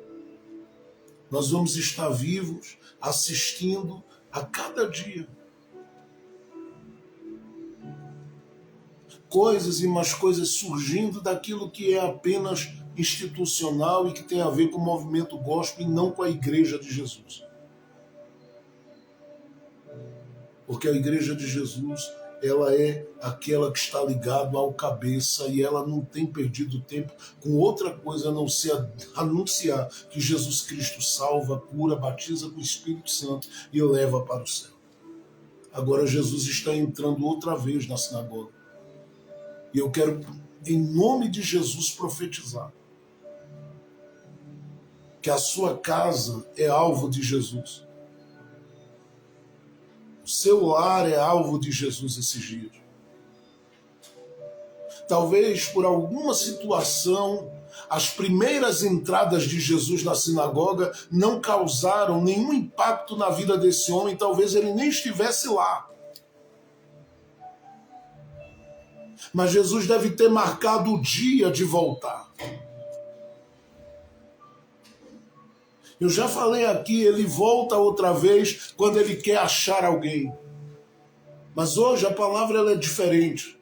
nós vamos estar vivos, assistindo a cada dia coisas e mais coisas surgindo daquilo que é apenas institucional e que tem a ver com o movimento gospel e não com a igreja de Jesus. Porque a igreja de Jesus, ela é aquela que está ligada ao cabeça e ela não tem perdido tempo com outra coisa a não ser anunciar que Jesus Cristo salva, cura, batiza com o Espírito Santo e leva para o céu. Agora Jesus está entrando outra vez na sinagoga. E eu quero, em nome de Jesus, profetizar que a sua casa é alvo de Jesus. O seu lar é alvo de Jesus esses dias. Talvez por alguma situação, as primeiras entradas de Jesus na sinagoga não causaram nenhum impacto na vida desse homem, talvez ele nem estivesse lá. Mas Jesus deve ter marcado o dia de voltar. Eu já falei aqui, ele volta outra vez quando ele quer achar alguém. Mas hoje a palavra ela é diferente.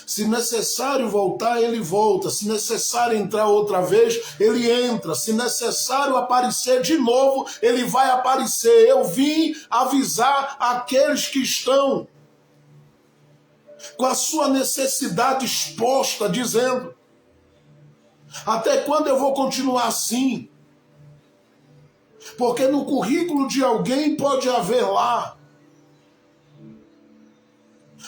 Se necessário voltar, ele volta. Se necessário entrar outra vez, ele entra. Se necessário aparecer de novo, ele vai aparecer. Eu vim avisar aqueles que estão com a sua necessidade exposta, dizendo: até quando eu vou continuar assim? Porque no currículo de alguém pode haver lá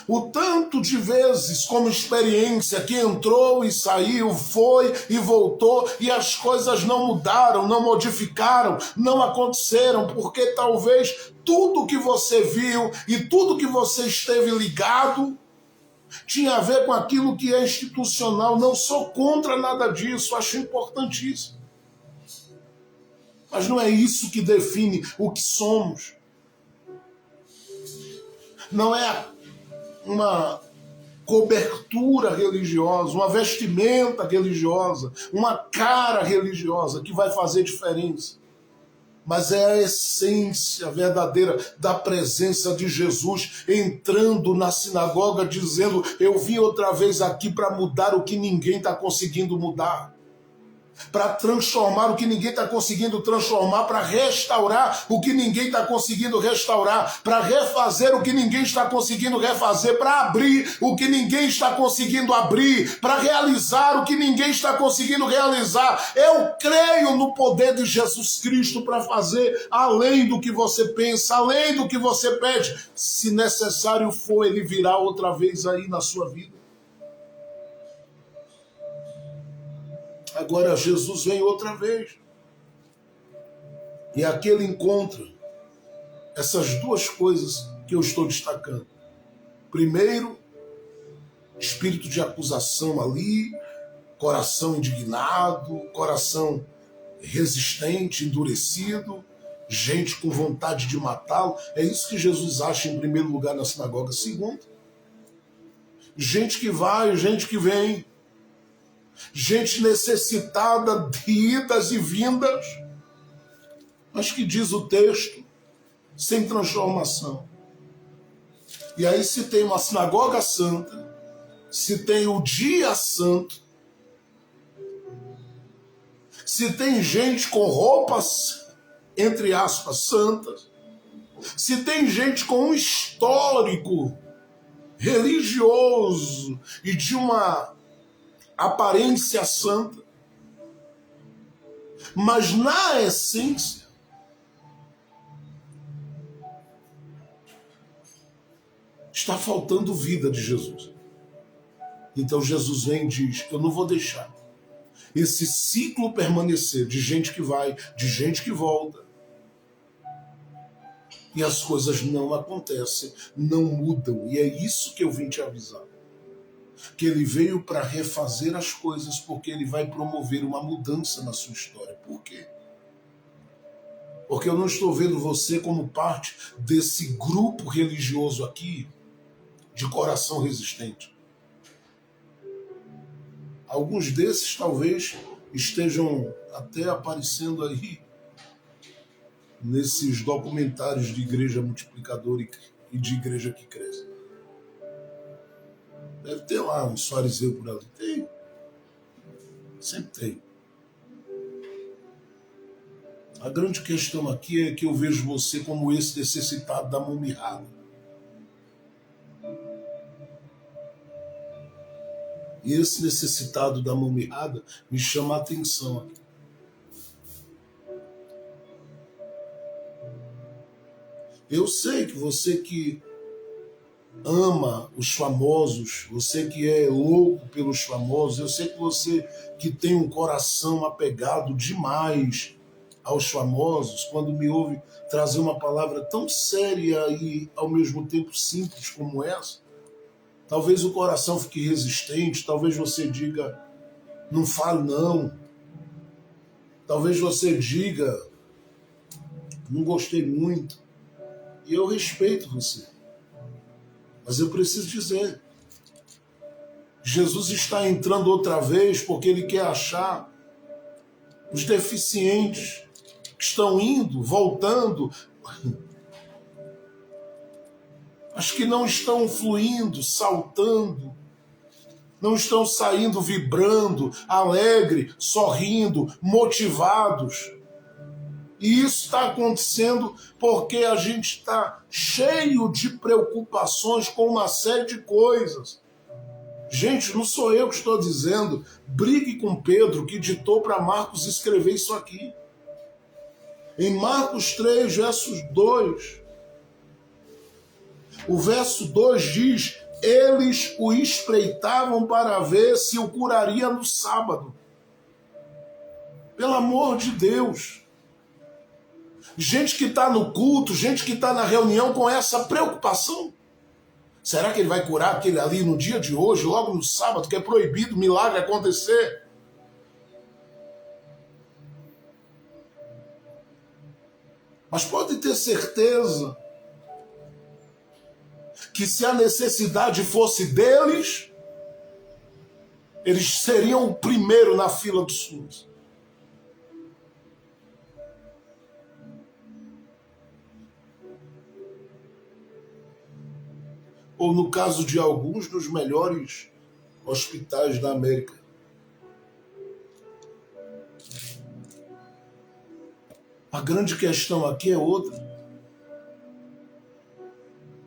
o tanto de vezes como experiência que entrou e saiu, foi e voltou, e as coisas não mudaram, não modificaram, não aconteceram, porque talvez tudo que você viu e tudo que você esteve ligado tinha a ver com aquilo que é institucional. Não sou contra nada disso, acho importantíssimo. Mas não é isso que define o que somos. Não é uma cobertura religiosa, uma vestimenta religiosa, uma cara religiosa que vai fazer diferença. Mas é a essência verdadeira da presença de Jesus entrando na sinagoga dizendo: eu vim outra vez aqui para mudar o que ninguém está conseguindo mudar, para transformar o que ninguém está conseguindo transformar, para restaurar o que ninguém está conseguindo restaurar, para refazer o que ninguém está conseguindo refazer, para abrir o que ninguém está conseguindo abrir, para realizar o que ninguém está conseguindo realizar. Eu creio no poder de Jesus Cristo para fazer além do que você pensa, além do que você pede. Se necessário for, ele virá outra vez aí na sua vida. Agora Jesus vem outra vez. E aqui ele encontra essas duas coisas que eu estou destacando. Primeiro, espírito de acusação ali, coração indignado, coração resistente, endurecido, gente com vontade de matá-lo. É isso que Jesus acha em primeiro lugar na sinagoga. Segundo, gente que vai, gente que vem, gente necessitada de idas e vindas. Mas que diz o texto sem transformação. E aí se tem uma sinagoga santa, se tem o dia santo, se tem gente com roupas, entre aspas, santas, se tem gente com um histórico religioso e de uma aparência santa, mas na essência está faltando vida de Jesus. Então Jesus vem e diz: eu não vou deixar esse ciclo permanecer de gente que vai, de gente que volta, e as coisas não acontecem, não mudam. E é isso que eu vim te avisar. Que ele veio para refazer as coisas, porque ele vai promover uma mudança na sua história. Por quê? Porque eu não estou vendo você como parte desse grupo religioso aqui, de coração resistente. Alguns desses talvez estejam até aparecendo aí nesses documentários de igreja multiplicadora e de igreja que cresce. Deve ter lá uns fariseus por ali. Tem. Sempre tem. A grande questão aqui é que eu vejo você como esse necessitado da mão mirrada. E esse necessitado da mão mirrada me chama a atenção aqui. Eu sei que você que ama os famosos, você que é louco pelos famosos, eu sei que você que tem um coração apegado demais aos famosos, quando me ouve trazer uma palavra tão séria e ao mesmo tempo simples como essa, talvez o coração fique resistente, talvez você diga, não fale não. Talvez você diga, não gostei muito. E eu respeito você. Mas eu preciso dizer, Jesus está entrando outra vez porque ele quer achar os deficientes que estão indo, voltando, as que não estão fluindo, saltando, não estão saindo vibrando, alegre, sorrindo, motivados. E isso está acontecendo porque a gente está cheio de preocupações com uma série de coisas. Gente, não sou eu que estou dizendo. Brigue com Pedro, que ditou para Marcos escrever isso aqui. Em Marcos 3, versos 2. O verso 2 diz: eles o espreitavam para ver se o curaria no sábado. Pelo amor de Deus. Gente que está no culto, gente que está na reunião com essa preocupação. Será que ele vai curar aquele ali no dia de hoje, logo no sábado, que é proibido o milagre acontecer? Mas pode ter certeza que se a necessidade fosse deles, eles seriam o primeiro na fila do SUS. Ou no caso de alguns dos melhores hospitais da América. A grande questão aqui é outra.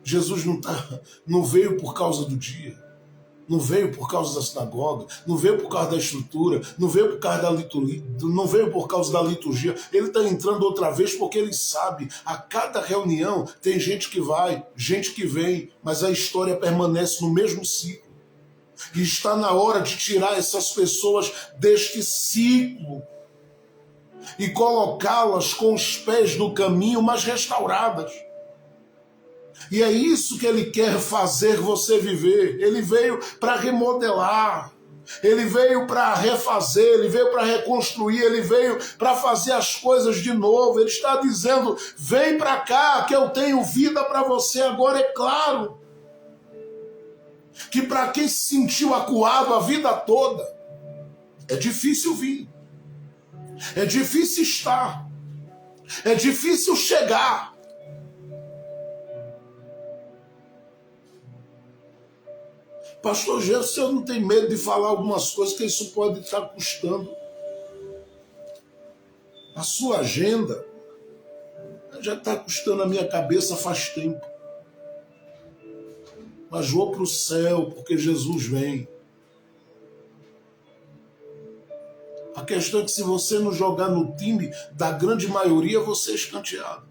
Jesus não veio por causa do dia, não veio por causa da sinagoga, não veio por causa da estrutura, não veio por causa da liturgia, não veio por causa da liturgia. Ele está entrando outra vez porque ele sabe, a cada reunião tem gente que vai, gente que vem, mas a história permanece no mesmo ciclo. E está na hora de tirar essas pessoas deste ciclo e colocá-las com os pés no caminho, mas restauradas. E é isso que ele quer fazer você viver. Ele veio para remodelar, ele veio para refazer, ele veio para reconstruir, ele veio para fazer as coisas de novo. Ele está dizendo, vem para cá que eu tenho vida para você. Agora é claro que para quem se sentiu acuado a vida toda, é difícil vir, é difícil estar, é difícil chegar. Pastor Gerson, eu não tenho medo de falar algumas coisas que isso pode estar custando a sua agenda. Já está custando a minha cabeça faz tempo. Mas vou para o céu porque Jesus vem. A questão é que se você não jogar no time da grande maioria, você é escanteado.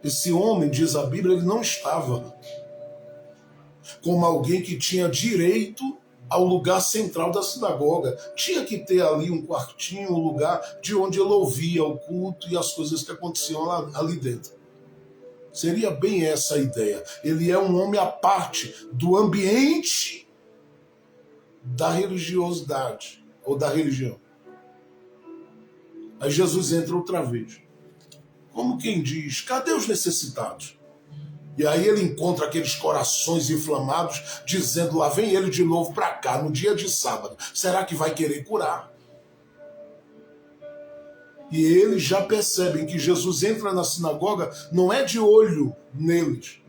Esse homem, diz a Bíblia, ele não estava como alguém que tinha direito ao lugar central da sinagoga. Tinha que ter ali um quartinho, um lugar de onde ele ouvia o culto e as coisas que aconteciam ali dentro. Seria bem essa a ideia. Ele é um homem à parte do ambiente da religiosidade ou da religião. Aí Jesus entra outra vez. Como quem diz, cadê os necessitados? E aí ele encontra aqueles corações inflamados, dizendo, lá vem ele de novo para cá, no dia de sábado. Será que vai querer curar? E eles já percebem que Jesus entra na sinagoga, não é de olho neles.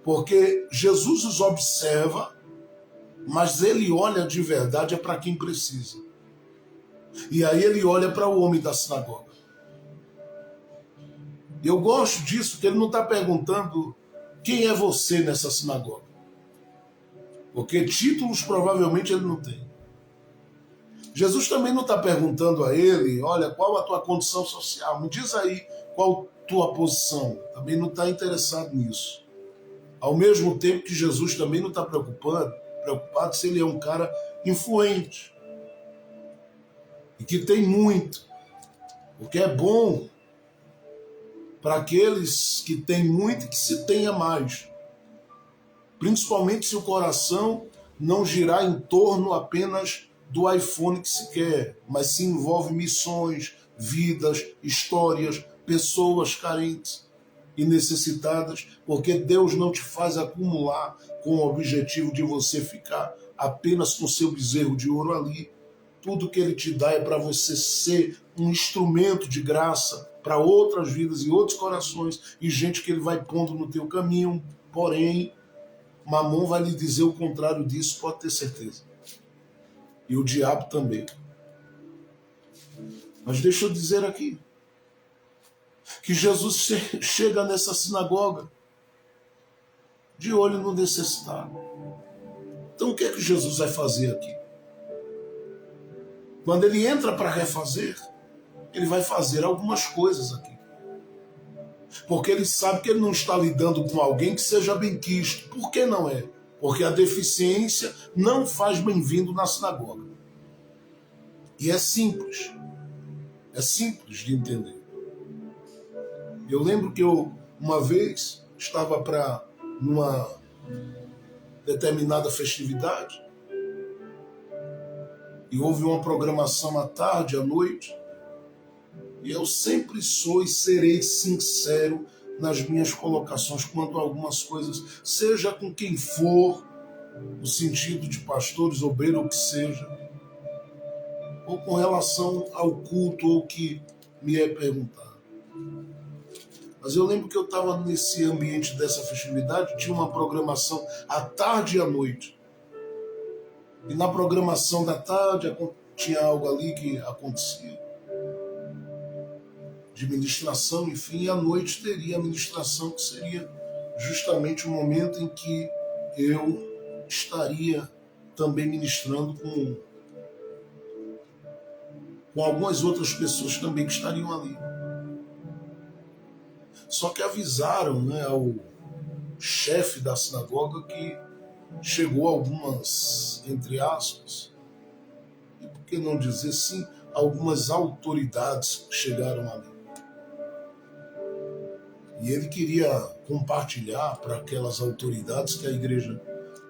Porque Jesus os observa, mas ele olha de verdade é para quem precisa. E aí ele olha para o homem da sinagoga. Eu gosto disso, porque ele não está perguntando quem é você nessa sinagoga. Porque títulos provavelmente ele não tem. Jesus também não está perguntando a ele, olha, qual a tua condição social? Me diz aí qual a tua posição. Também não está interessado nisso. Ao mesmo tempo que Jesus também não está preocupado se ele é um cara influente. E que tem muito. O que é bom para aqueles que têm muito e que se tenha mais. Principalmente se o coração não girar em torno apenas do iPhone que se quer, mas se envolve missões, vidas, histórias, pessoas carentes e necessitadas, porque Deus não te faz acumular com o objetivo de você ficar apenas com seu bezerro de ouro ali. Tudo que ele te dá é para você ser um instrumento de graça para outras vidas e outros corações e gente que ele vai pondo no teu caminho. Porém, Mamon vai lhe dizer o contrário disso, pode ter certeza. E o diabo também. Mas deixa eu dizer aqui, que Jesus chega nessa sinagoga de olho no necessitado. Então o que é que Jesus vai fazer aqui? Quando ele entra para refazer, ele vai fazer algumas coisas aqui. Porque ele sabe que ele não está lidando com alguém que seja benquisto. Por que não é? Porque a deficiência não faz bem-vindo na sinagoga. E é simples. É simples de entender. Eu lembro que eu, uma vez, estava numa determinada festividade e houve uma programação à tarde, à noite, e eu sempre sou e serei sincero nas minhas colocações quanto a algumas coisas, seja com quem for, no sentido de pastores, obreiros, ou que seja, ou com relação ao culto ou que me é perguntado. Mas eu lembro que eu estava nesse ambiente dessa festividade, tinha uma programação à tarde e à noite. E na programação da tarde tinha algo ali que acontecia, de ministração, enfim, e à noite teria a ministração, que seria justamente o momento em que eu estaria também ministrando com algumas outras pessoas também que estariam ali. Só que avisaram, né, ao chefe da sinagoga que chegou algumas, entre aspas, e por que não dizer sim, algumas autoridades chegaram ali. E ele queria compartilhar para aquelas autoridades que a igreja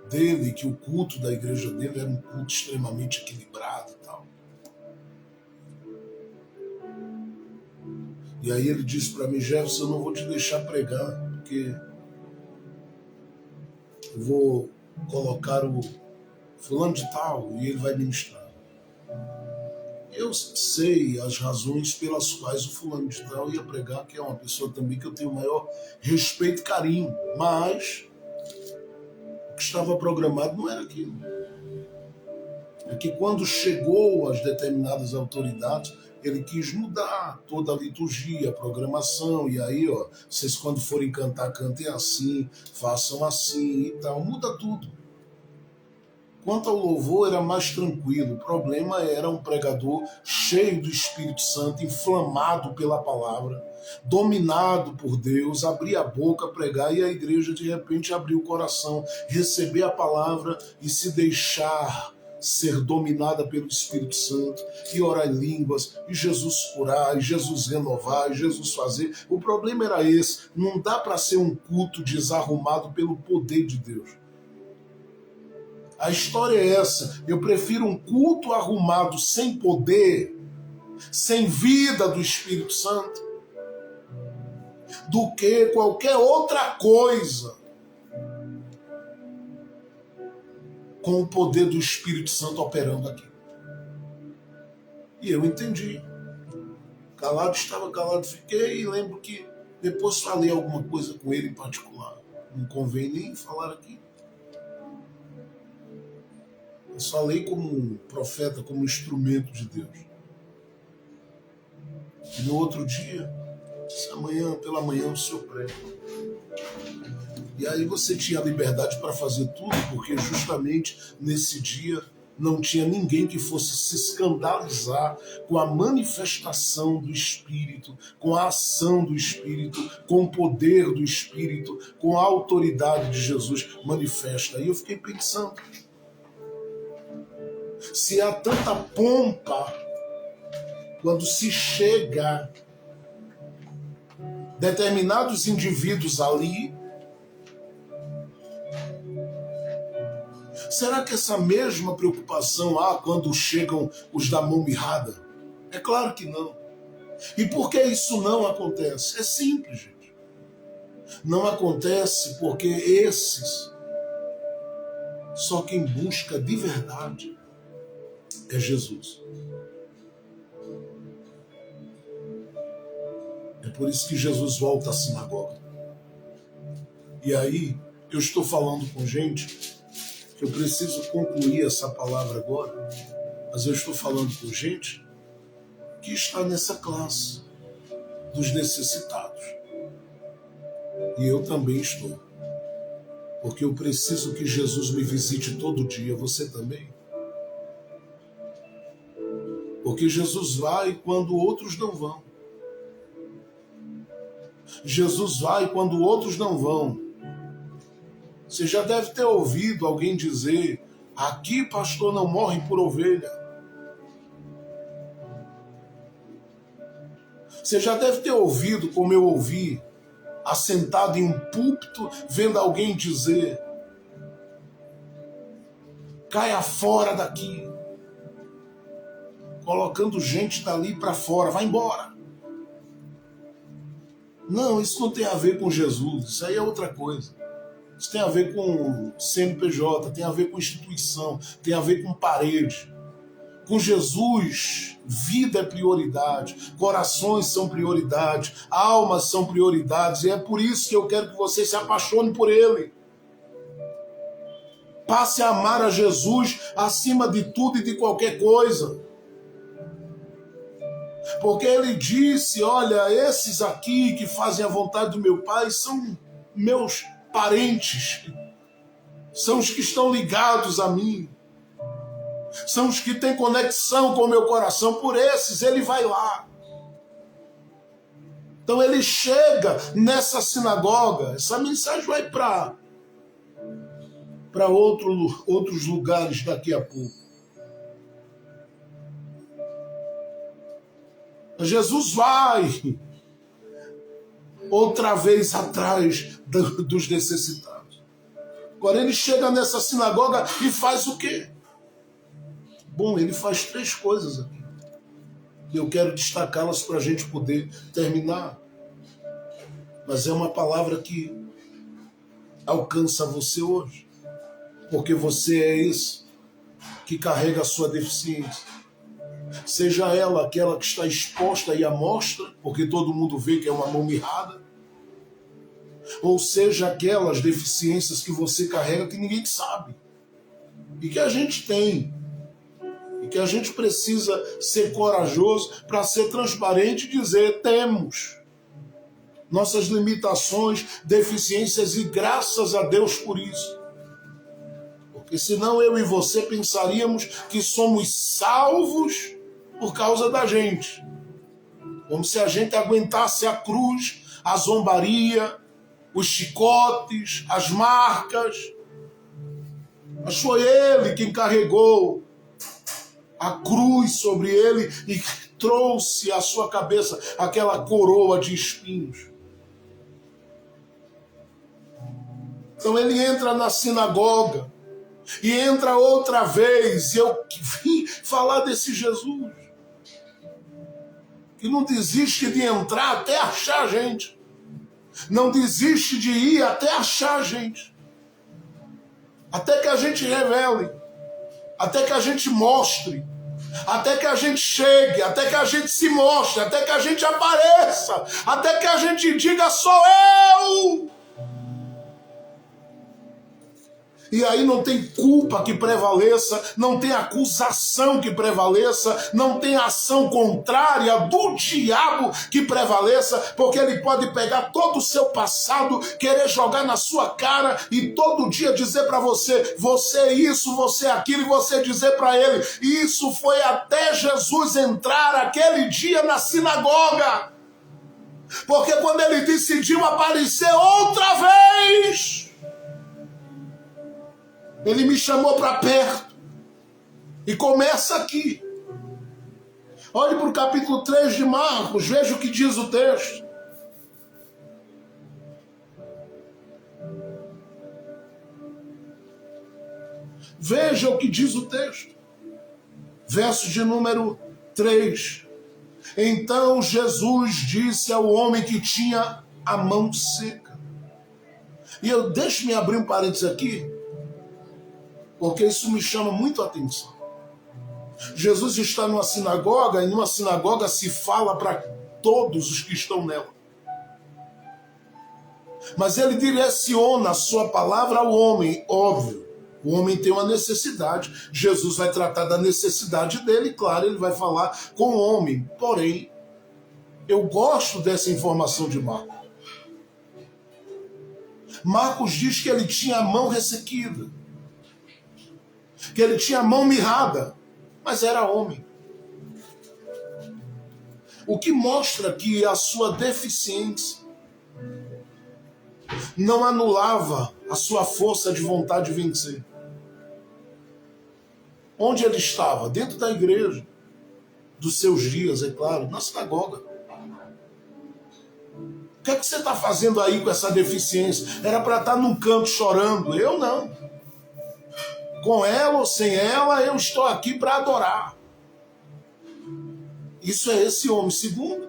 dele, que o culto da igreja dele era um culto extremamente equilibrado e tal. E aí ele disse para mim, Jefferson, eu não vou te deixar pregar, porque eu vou colocar o fulano de tal e ele vai ministrar. Eu sei as razões pelas quais o fulano de tal ia pregar, que é uma pessoa também que eu tenho o maior respeito e carinho, mas O que estava programado não era aquilo. É que quando chegou às determinadas autoridades, ele quis mudar toda a liturgia, a programação, e aí, ó, vocês quando forem cantar, cantem assim, façam assim e tal, muda tudo. Quanto ao louvor, era mais tranquilo. O problema era um pregador cheio do Espírito Santo, inflamado pela palavra, dominado por Deus, abrir a boca, pregar, e a igreja de repente abrir o coração, receber a palavra e se deixar ser dominada pelo Espírito Santo, e orar em línguas, e Jesus curar, e Jesus renovar, e Jesus fazer. O problema era esse. Não dá para ser um culto desarrumado pelo poder de Deus. A história é essa. Eu prefiro um culto arrumado sem poder, sem vida do Espírito Santo, do que qualquer outra coisa com o poder do Espírito Santo operando aqui. E eu entendi. Calado estava, calado fiquei, e lembro que depois falei alguma coisa com ele em particular. Não convém nem falar aqui. Eu falei como um profeta, como um instrumento de Deus. E no outro dia, pela manhã o senhor prega. E aí você tinha liberdade para fazer tudo, porque justamente nesse dia não tinha ninguém que fosse se escandalizar com a manifestação do Espírito, com a ação do Espírito, com o poder do Espírito, com a autoridade de Jesus manifesta. E eu fiquei pensando, se há tanta pompa quando se chega determinados indivíduos ali, será que essa mesma preocupação há quando chegam os da mão mirrada? É claro que não. E por que isso não acontece? É simples, gente. Não acontece porque esses, só quem busca de verdade é Jesus. É por isso que Jesus volta à sinagoga. E aí, eu estou falando com gente que eu preciso concluir essa palavra agora, mas eu estou falando com gente que está nessa classe dos necessitados. E eu também estou. Porque eu preciso que Jesus me visite todo dia, você também. Porque Jesus vai quando outros não vão. Jesus vai quando outros não vão. Você já deve ter ouvido alguém dizer: aqui, pastor, não morre por ovelha. Você já deve ter ouvido, como eu ouvi, assentado em um púlpito, vendo alguém dizer: caia fora daqui. Colocando gente dali para fora, vai embora. Não, isso não tem a ver com Jesus, isso aí é outra coisa. Isso tem a ver com CNPJ, tem a ver com instituição, tem a ver com parede. Com Jesus, vida é prioridade, corações são prioridade, almas são prioridades, e é por isso que eu quero que você se apaixone por Ele. Passe a amar a Jesus acima de tudo e de qualquer coisa. Porque Ele disse: olha, esses aqui que fazem a vontade do meu Pai são meus parentes, são os que estão ligados a mim, são os que têm conexão com o meu coração. Por esses Ele vai lá. Então Ele chega nessa sinagoga. Essa mensagem vai para outros lugares daqui a pouco. Jesus vai outra vez atrás dos necessitados. Agora ele chega nessa sinagoga e faz o quê? Bom, ele faz 3 coisas aqui. E eu quero destacá-las para a gente poder terminar. Mas é uma palavra que alcança você hoje. Porque você é esse que carrega a sua deficiência. Seja ela aquela que está exposta e à mostra, porque todo mundo vê que é uma mão mirrada, Ou seja, aquelas deficiências que você carrega que ninguém sabe. E que a gente tem. E que a gente precisa ser corajoso para ser transparente e dizer: temos nossas limitações, deficiências, e graças a Deus por isso. Porque senão eu e você pensaríamos que somos salvos por causa da gente. Como se a gente aguentasse a cruz, a zombaria, os chicotes, as marcas. Mas foi ele quem carregou a cruz sobre ele e trouxe à sua cabeça aquela coroa de espinhos. Então ele entra na sinagoga e entra outra vez, e eu vim falar desse Jesus que não desiste de entrar até achar a gente, não desiste de ir até achar a gente, até que a gente revele, até que a gente mostre, até que a gente chegue, até que a gente se mostre, até que a gente apareça, até que a gente diga: sou eu! E aí não tem culpa que prevaleça, não tem acusação que prevaleça, não tem ação contrária do diabo que prevaleça, porque ele pode pegar todo o seu passado, querer jogar na sua cara e todo dia dizer para você: você é isso, você é aquilo, e você dizer para ele: isso foi até Jesus entrar aquele dia na sinagoga. Porque quando ele decidiu aparecer outra vez, ele me chamou para perto. E começa aqui. Olhe para o capítulo 3 de Marcos, veja o que diz o texto. Veja o que diz o texto. Verso de número 3. Então Jesus disse ao homem que tinha a mão seca. E deixe-me abrir um parênteses aqui, porque isso me chama muito a atenção. Jesus está numa sinagoga, e numa sinagoga se fala para todos os que estão nela. Mas ele direciona a sua palavra ao homem, óbvio. O homem tem uma necessidade, Jesus vai tratar da necessidade dele, claro, ele vai falar com o homem. Porém, eu gosto dessa informação de Marcos. Marcos diz que ele tinha a mão ressequida, que ele tinha a mão mirrada, mas era homem. O que mostra que a sua deficiência não anulava a sua força de vontade de vencer. Onde ele estava? Dentro da igreja, dos seus dias, é claro, na sinagoga. O que é que você está fazendo aí com essa deficiência? Era para estar num canto chorando. Eu não. Com ela ou sem ela, eu estou aqui para adorar. Isso é esse homem. Segundo,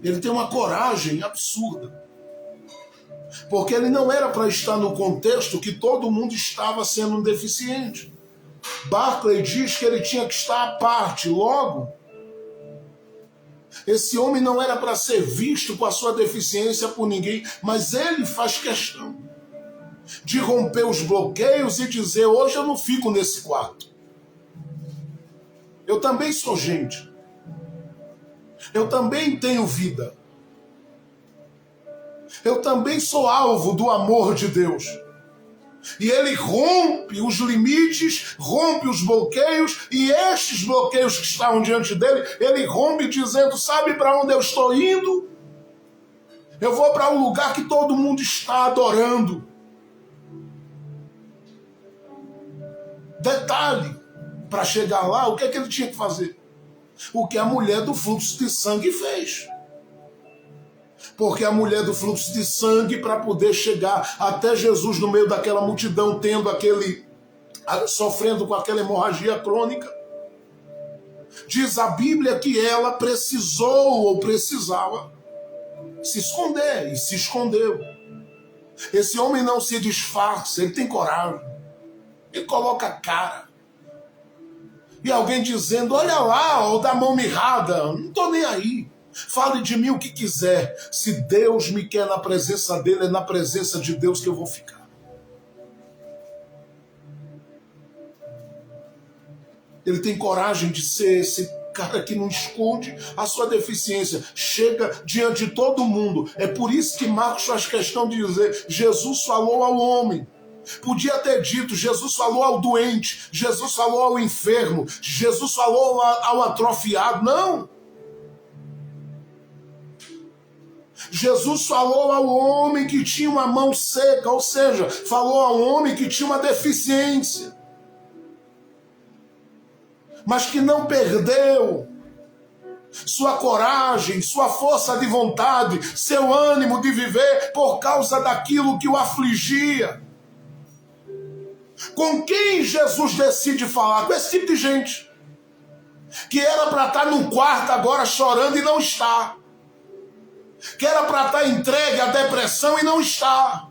ele tem uma coragem absurda. Porque ele não era para estar no contexto que todo mundo estava sendo um deficiente. Barclay diz que ele tinha que estar à parte. Logo, esse homem não era para ser visto com a sua deficiência por ninguém, mas ele faz questão de romper os bloqueios e dizer: hoje eu não fico nesse quarto. Eu também sou gente. Eu também tenho vida. Eu também sou alvo do amor de Deus. E ele rompe os limites, rompe os bloqueios, e estes bloqueios que estavam diante dele, ele rompe dizendo: sabe para onde eu estou indo? Eu vou para um lugar que todo mundo está adorando. Detalhe, para chegar lá, o que é que ele tinha que fazer? O que a mulher do fluxo de sangue fez. Porque a mulher do fluxo de sangue, para poder chegar até Jesus no meio daquela multidão, sofrendo com aquela hemorragia crônica, diz a Bíblia que ela precisou ou precisava se esconder, e se escondeu. Esse homem não se disfarça, ele tem coragem, ele coloca a cara. E alguém dizendo, olha lá, o da mão mirrada, não estou nem aí. Fale de mim o que quiser. Se Deus me quer na presença dele, é na presença de Deus que eu vou ficar. Ele tem coragem de ser esse cara que não esconde a sua deficiência. Chega diante de todo mundo. É por isso que Marcos faz questão de dizer, Jesus falou ao homem. Podia ter dito, Jesus falou ao doente, Jesus falou ao enfermo, Jesus falou ao atrofiado. Não. Jesus falou ao homem que tinha uma mão seca, ou seja, falou ao homem que tinha uma deficiência, mas que não perdeu sua coragem, sua força de vontade, seu ânimo de viver por causa daquilo que o afligia. Com quem Jesus decide falar? Com esse tipo de gente, que era para estar no quarto agora chorando e não está. Que era para estar entregue à depressão e não está.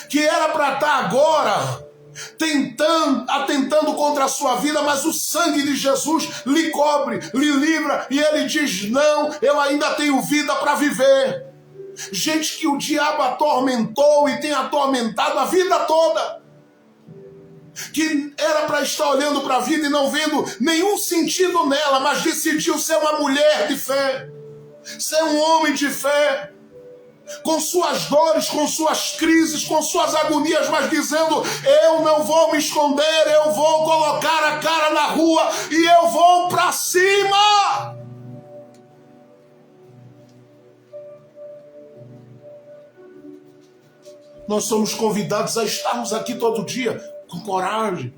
Que era para estar agora atentando contra a sua vida, mas o sangue de Jesus lhe cobre, lhe livra, e ele diz, não, eu ainda tenho vida para viver. Gente que o diabo atormentou e tem atormentado a vida toda, que era para estar olhando para a vida e não vendo nenhum sentido nela, mas decidiu ser uma mulher de fé, ser um homem de fé, com suas dores, com suas crises, com suas agonias, mas dizendo, eu não vou me esconder, eu vou colocar a cara na rua e eu vou para cima. Nós somos convidados a estarmos aqui todo dia com coragem.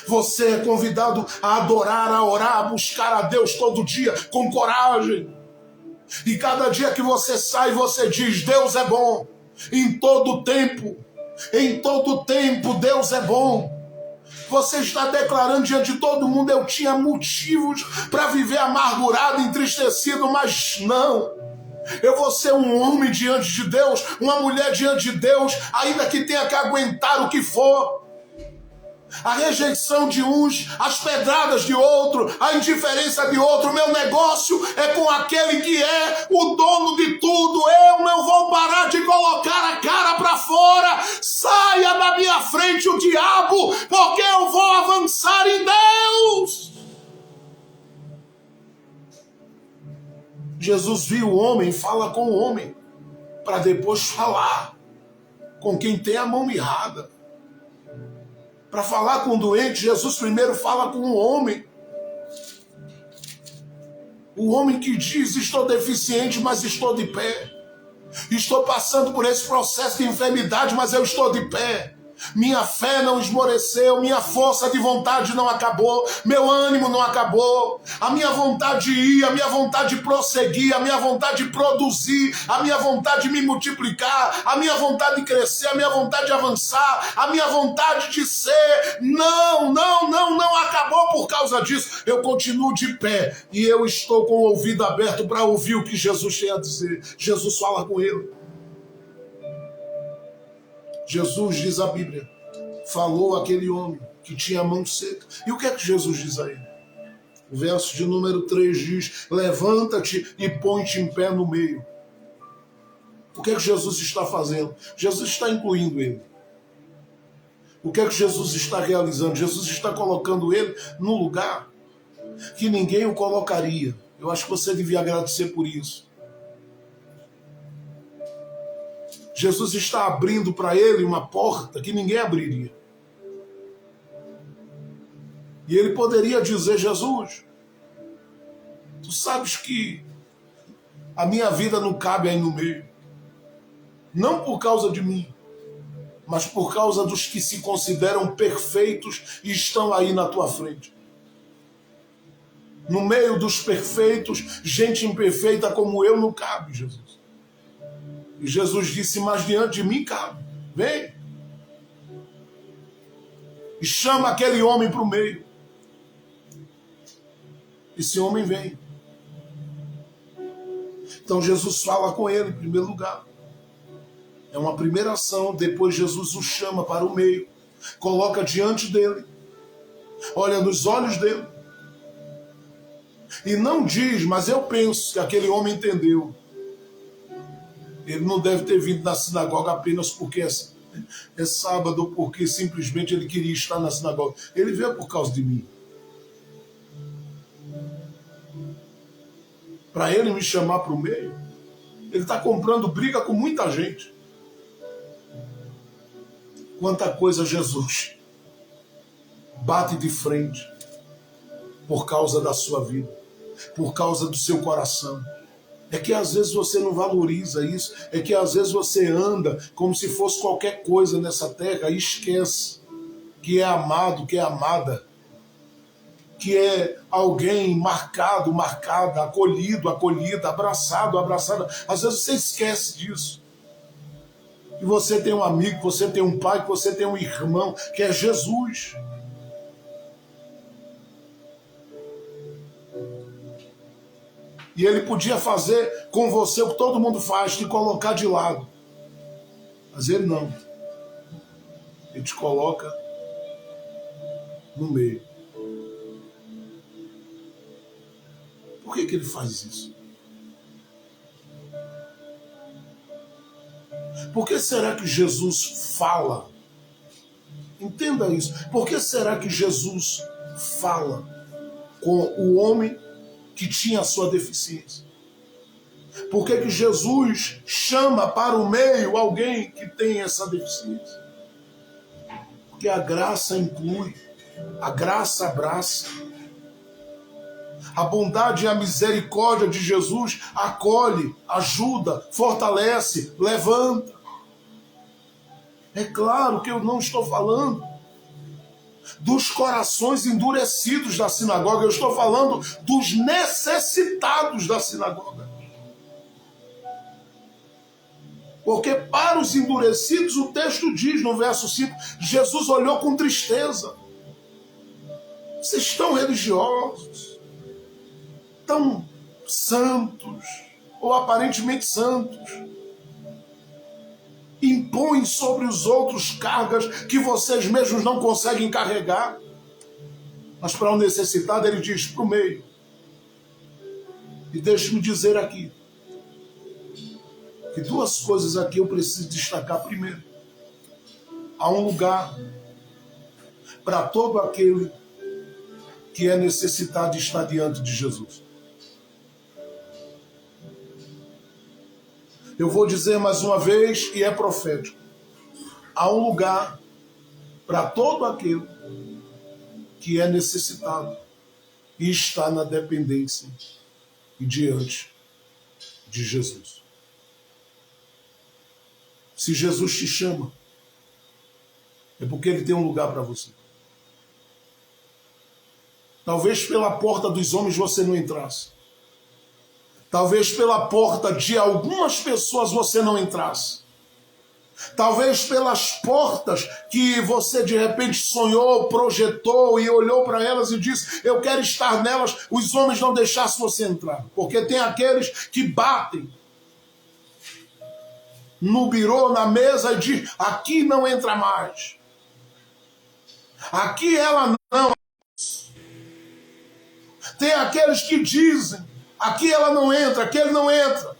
Você é convidado a adorar, a orar, a buscar a Deus todo dia com coragem. E cada dia que você sai, você diz, Deus é bom. Em todo tempo, Deus é bom. Você está declarando diante de todo mundo, eu tinha motivos para viver amargurado, entristecido, mas não. Eu vou ser um homem diante de Deus, uma mulher diante de Deus, ainda que tenha que aguentar o que for. A rejeição de uns, as pedradas de outro, a indiferença de outro. Meu negócio é com aquele que é o dono de tudo. Eu não vou parar de colocar a cara para fora. Saia da minha frente o diabo, porque eu vou avançar em Deus. Jesus viu o homem, fala com o homem, para depois falar com quem tem a mão mirrada. Para falar com o doente, Jesus primeiro fala com o homem. O homem que diz, estou deficiente, mas estou de pé. Estou passando por esse processo de enfermidade, mas eu estou de pé. Minha fé não esmoreceu, minha força de vontade não acabou, meu ânimo não acabou, a minha vontade de ir, a minha vontade de prosseguir, a minha vontade de produzir, a minha vontade de me multiplicar, a minha vontade de crescer, a minha vontade de avançar, a minha vontade de ser, não acabou por causa disso. Eu continuo de pé e eu estou com o ouvido aberto para ouvir o que Jesus tem a dizer. Jesus fala com ele. Jesus, diz a Bíblia, falou àquele homem que tinha a mão seca. E o que é que Jesus diz a ele? O verso de número 3 diz, levanta-te e põe-te em pé no meio. O que é que Jesus está fazendo? Jesus está incluindo ele. O que é que Jesus está realizando? Jesus está colocando ele no lugar que ninguém o colocaria. Eu acho que você devia agradecer por isso. Jesus está abrindo para ele uma porta que ninguém abriria. E ele poderia dizer, Jesus, tu sabes que a minha vida não cabe aí no meio. Não por causa de mim, mas por causa dos que se consideram perfeitos e estão aí na tua frente. No meio dos perfeitos, gente imperfeita como eu não cabe, Jesus. E Jesus disse, mas diante de mim cabe. Vem. E chama aquele homem para o meio. Esse homem vem. Então Jesus fala com ele em primeiro lugar. É uma primeira ação. Depois Jesus o chama para o meio. Coloca diante dele. olha nos olhos dele e não diz, mas eu penso que aquele homem entendeu. Ele não deve ter vindo na sinagoga apenas porque é sábado, porque simplesmente ele queria estar na sinagoga. Ele veio por causa de mim. Para ele me chamar para o meio, ele está comprando briga com muita gente. Quanta coisa Jesus bate de frente por causa da sua vida, por causa do seu coração. É que às vezes você não valoriza isso, é que às vezes você anda como se fosse qualquer coisa nessa terra e esquece que é amado, que é amada, que é alguém marcado, marcada, acolhido, acolhida, abraçado, abraçada. Às vezes você esquece disso. Que você tem um amigo, que você tem um pai, que você tem um irmão, que é Jesus. E ele podia fazer com você o que todo mundo faz, te colocar de lado. Mas ele não. Ele te coloca no meio. Por que ele faz isso? Por que será que Jesus fala? Entenda isso. Por que será que Jesus fala com o homem que tinha a sua deficiência? Por que Jesus chama para o meio alguém que tem essa deficiência? Porque a graça inclui, a graça abraça. A bondade e a misericórdia de Jesus acolhe, ajuda, fortalece, levanta. É claro que eu não estou falando dos corações endurecidos da sinagoga, eu estou falando dos necessitados da sinagoga. Porque para os endurecidos, o texto diz no verso 5, Jesus olhou com tristeza. Vocês estão religiosos, tão santos, ou aparentemente santos, impõem sobre os outros cargas que vocês mesmos não conseguem carregar. Mas para o necessitado ele diz, para o meio. E deixe-me dizer aqui, que duas coisas aqui eu preciso destacar. Primeiro, há um lugar para todo aquele que é necessitado de estar diante de Jesus. Eu vou dizer mais uma vez, e é profético. Há um lugar para todo aquele que é necessitado e está na dependência e diante de Jesus. Se Jesus te chama, é porque Ele tem um lugar para você. Talvez pela porta dos homens você não entrasse. Talvez pela porta de algumas pessoas você não entrasse. Talvez pelas portas que você de repente sonhou, projetou e olhou para elas e disse, eu quero estar nelas, os homens não deixassem você entrar. Porque tem aqueles que batem no birô, na mesa e dizem, aqui não entra mais. Aqui ela não. Tem aqueles que dizem, aqui ela não entra, aqui ele não entra.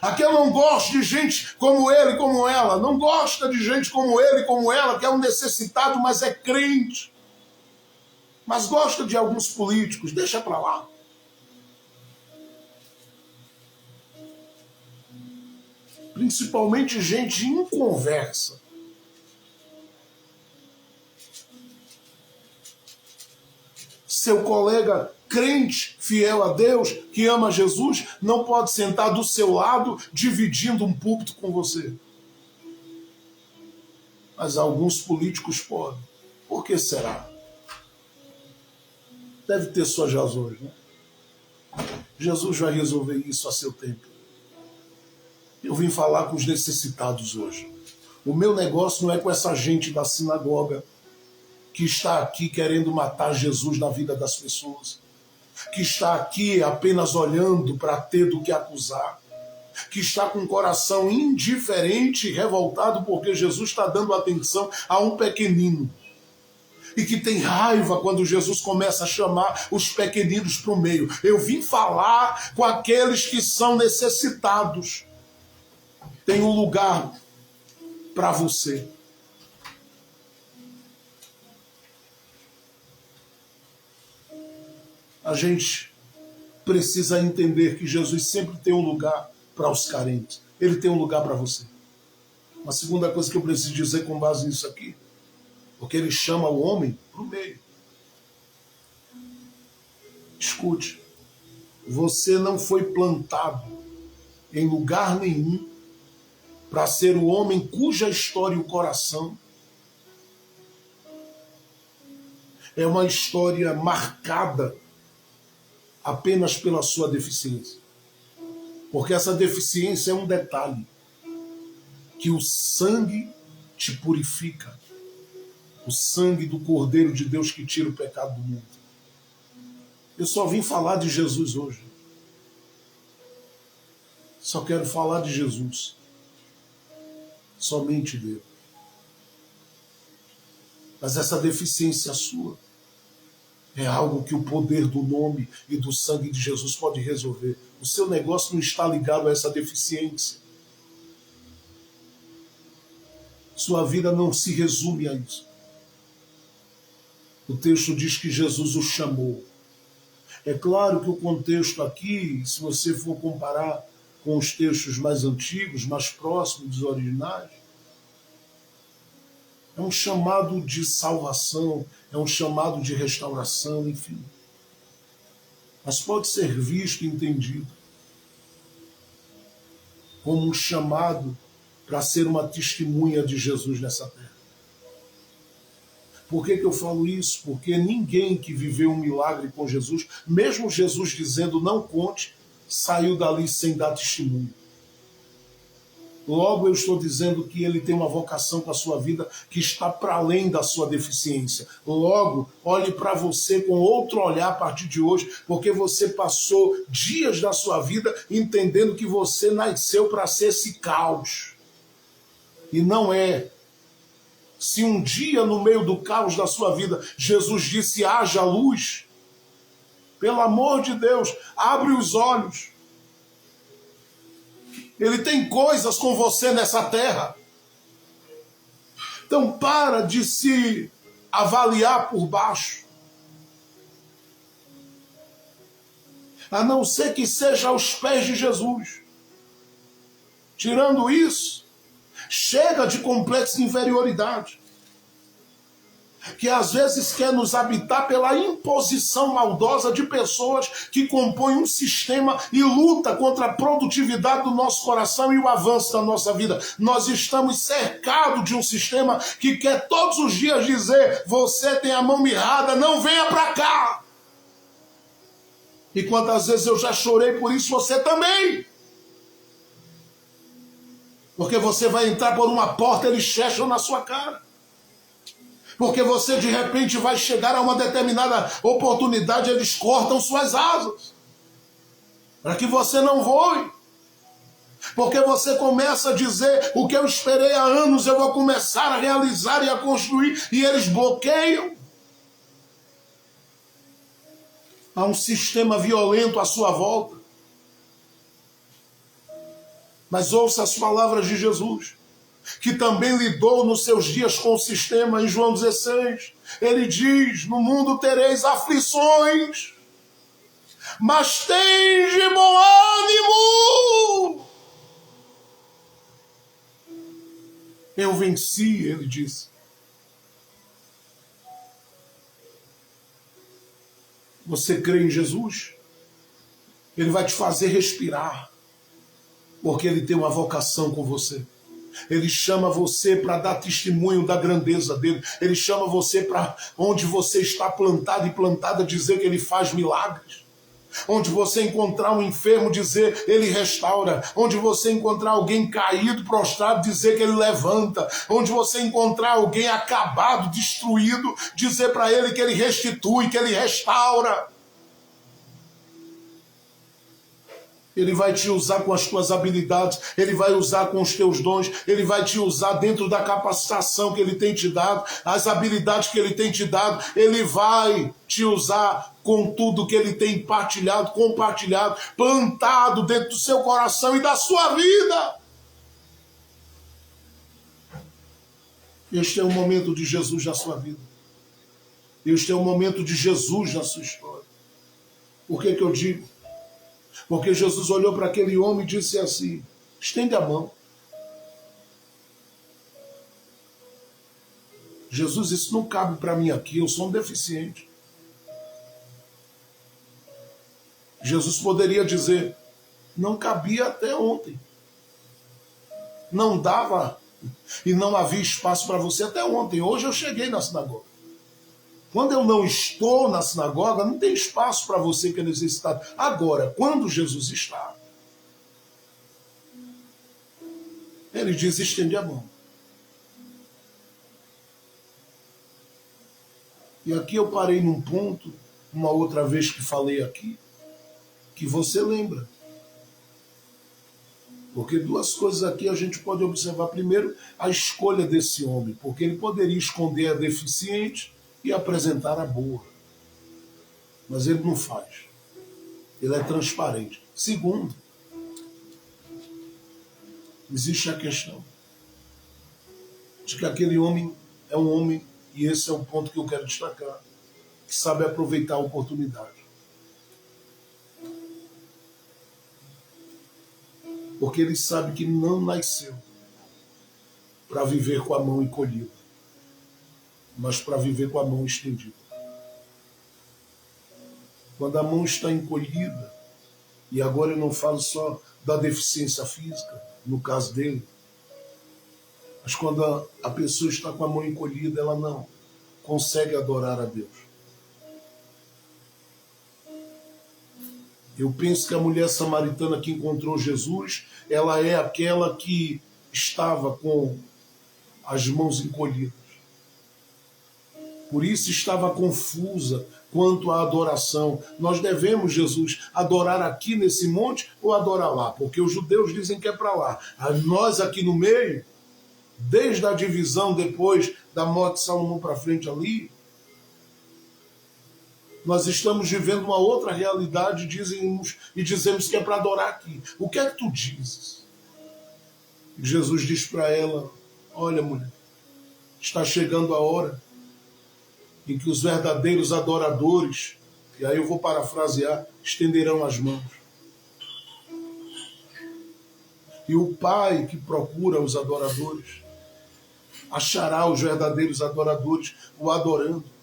Aqui eu não gosto de gente como ele, como ela. Não gosta de gente como ele, como ela, que é um necessitado, mas é crente. Mas gosta de alguns políticos, deixa pra lá. Principalmente gente inconversa. Seu colega crente, fiel a Deus, que ama Jesus, não pode sentar do seu lado dividindo um púlpito com você. Mas alguns políticos podem. Por que será? Deve ter suas razões, né? Jesus vai resolver isso a seu tempo. Eu vim falar com os necessitados hoje. O meu negócio não é com essa gente da sinagoga que está aqui querendo matar Jesus na vida das pessoas, que está aqui apenas olhando para ter do que acusar, que está com o coração indiferente e revoltado porque Jesus está dando atenção a um pequenino. e que tem raiva quando Jesus começa a chamar os pequeninos para o meio. Eu vim falar com aqueles que são necessitados. Tem um lugar para você. A gente precisa entender que Jesus sempre tem um lugar para os carentes. Ele tem um lugar para você. Uma segunda coisa que eu preciso dizer com base nisso aqui, porque ele chama o homem para o meio. Escute, você não foi plantado em lugar nenhum para ser o homem cuja história e o coração é uma história marcada apenas pela sua deficiência. Porque essa deficiência é um detalhe, que o sangue te purifica, o sangue do Cordeiro de Deus que tira o pecado do mundo. Eu só vim falar de Jesus hoje. Só quero falar de Jesus. Somente dele. Mas essa deficiência sua é algo que o poder do nome e do sangue de Jesus pode resolver. O seu negócio não está ligado a essa deficiência. Sua vida não se resume a isso. O texto diz que Jesus o chamou. É claro que o contexto aqui, se você for comparar com os textos mais antigos, mais próximos dos originais, é um chamado de salvação, é um chamado de restauração, enfim. Mas pode ser visto e entendido como um chamado para ser uma testemunha de Jesus nessa terra. Por que eu falo isso? Porque ninguém que viveu um milagre com Jesus, mesmo Jesus dizendo não conte, saiu dali sem dar testemunho. Logo eu estou dizendo que ele tem uma vocação para a sua vida que está para além da sua deficiência. Logo, olhe para você com outro olhar a partir de hoje, porque você passou dias da sua vida entendendo que você nasceu para ser esse caos. E não é. Se um dia no meio do caos da sua vida Jesus disse haja luz, pelo amor de Deus, abre os olhos. Ele tem coisas com você nessa terra. Então para de se avaliar por baixo. A não ser que seja aos pés de Jesus. Tirando isso, chega de complexo de inferioridade, que às vezes quer nos habitar pela imposição maldosa de pessoas que compõem um sistema e luta contra a produtividade do nosso coração e o avanço da nossa vida. Nós estamos cercados de um sistema que quer todos os dias dizer: você tem a mão mirrada, não venha para cá. E quantas vezes eu já chorei por isso, você também. Porque você vai entrar por uma porta, eles fecham na sua cara. Porque você de repente vai chegar a uma determinada oportunidade, eles cortam suas asas. Para que você não voe. Porque você começa a dizer: o que eu esperei há anos eu vou começar a realizar e a construir, e eles bloqueiam. Há um sistema violento à sua volta. Mas ouça as palavras de Jesus, que também lidou nos seus dias com o sistema. Em João 16, ele diz: no mundo tereis aflições, mas tende bom ânimo. Eu venci, ele disse. Você crê em Jesus? Ele vai te fazer respirar, porque ele tem uma vocação com você. Ele chama você para dar testemunho da grandeza dele. Ele chama você para onde você está plantado e plantada, dizer que ele faz milagres. Onde você encontrar um enfermo, dizer ele restaura. Onde você encontrar alguém caído, prostrado, dizer que ele levanta. Onde você encontrar alguém acabado, destruído, dizer para ele que ele restitui, que ele restaura. Ele vai te usar com as tuas habilidades, Ele vai usar com os teus dons, Ele vai te usar dentro da capacitação que Ele tem te dado, as habilidades que Ele tem te dado, Ele vai te usar com tudo que Ele tem compartilhado, plantado dentro do seu coração e da sua vida. Este é o momento de Jesus na sua vida. Este é o momento de Jesus na sua história. Por que eu digo? Porque Jesus olhou para aquele homem e disse assim: estende a mão. Jesus, isso não cabe para mim aqui, eu sou um deficiente. Jesus poderia dizer: não cabia até ontem. Não dava e não havia espaço para você até ontem. Hoje eu cheguei na sinagoga. Quando eu não estou na sinagoga, não tem espaço para você que é necessitado. Agora, quando Jesus está, Ele diz: estende a mão. E aqui eu parei num ponto, uma outra vez que falei aqui, que você lembra. Porque duas coisas aqui a gente pode observar. Primeiro, a escolha desse homem, porque ele poderia esconder a deficiente e apresentar a boa. Mas ele não faz. Ele é transparente. Segundo, existe a questão de que aquele homem é um homem, e esse é o ponto que eu quero destacar, que sabe aproveitar a oportunidade. Porque ele sabe que não nasceu para viver com a mão encolhida, mas para viver com a mão estendida. Quando a mão está encolhida, e agora eu não falo só da deficiência física, no caso dele, mas quando a pessoa está com a mão encolhida, ela não consegue adorar a Deus. Eu penso que a mulher samaritana que encontrou Jesus, ela é aquela que estava com as mãos encolhidas. Por isso estava confusa quanto à adoração. Nós devemos, Jesus, adorar aqui nesse monte ou adorar lá? Porque os judeus dizem que é para lá. Nós aqui no meio, desde a divisão depois da morte de Salomão para frente ali, nós estamos vivendo uma outra realidade e dizemos que é para adorar aqui. O que é que tu dizes? E Jesus diz para ela: olha, mulher, está chegando a hora em que os verdadeiros adoradores, e aí eu vou parafrasear, estenderão as mãos. E o Pai que procura os adoradores achará os verdadeiros adoradores o adorando.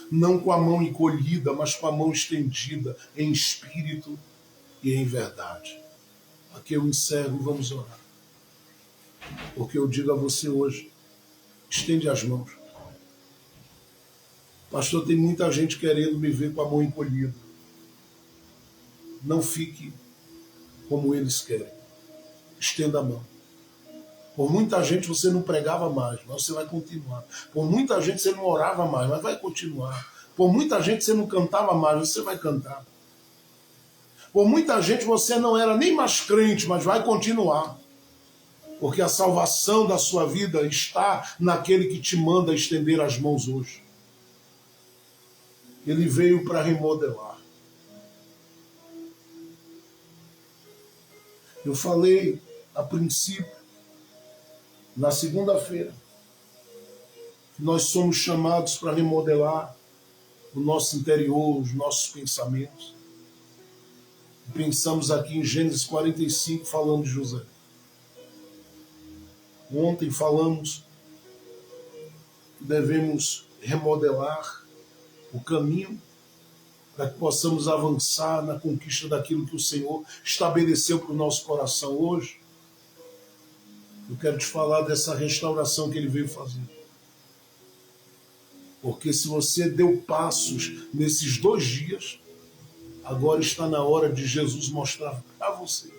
Não com a mão encolhida, mas com a mão estendida, em espírito e em verdade. Aqui eu encerro e vamos orar. Porque eu digo a você hoje: estende as mãos. Pastor, tem muita gente querendo me ver com a mão encolhida. Não fique como eles querem. Estenda a mão. Por muita gente você não pregava mais, mas você vai continuar. Por muita gente você não orava mais, mas vai continuar. Por muita gente você não cantava mais, você vai cantar. Por muita gente você não era nem mais crente, mas vai continuar. Porque a salvação da sua vida está naquele que te manda estender as mãos hoje. Ele veio para remodelar. Eu falei a princípio, na segunda-feira, que nós somos chamados para remodelar o nosso interior, os nossos pensamentos. Pensamos aqui em Gênesis 45, falando de José. Ontem falamos que devemos remodelar o caminho para que possamos avançar na conquista daquilo que o Senhor estabeleceu para o nosso coração hoje. Eu quero te falar dessa restauração que Ele veio fazer. Porque se você deu passos nesses 2 dias, agora está na hora de Jesus mostrar para você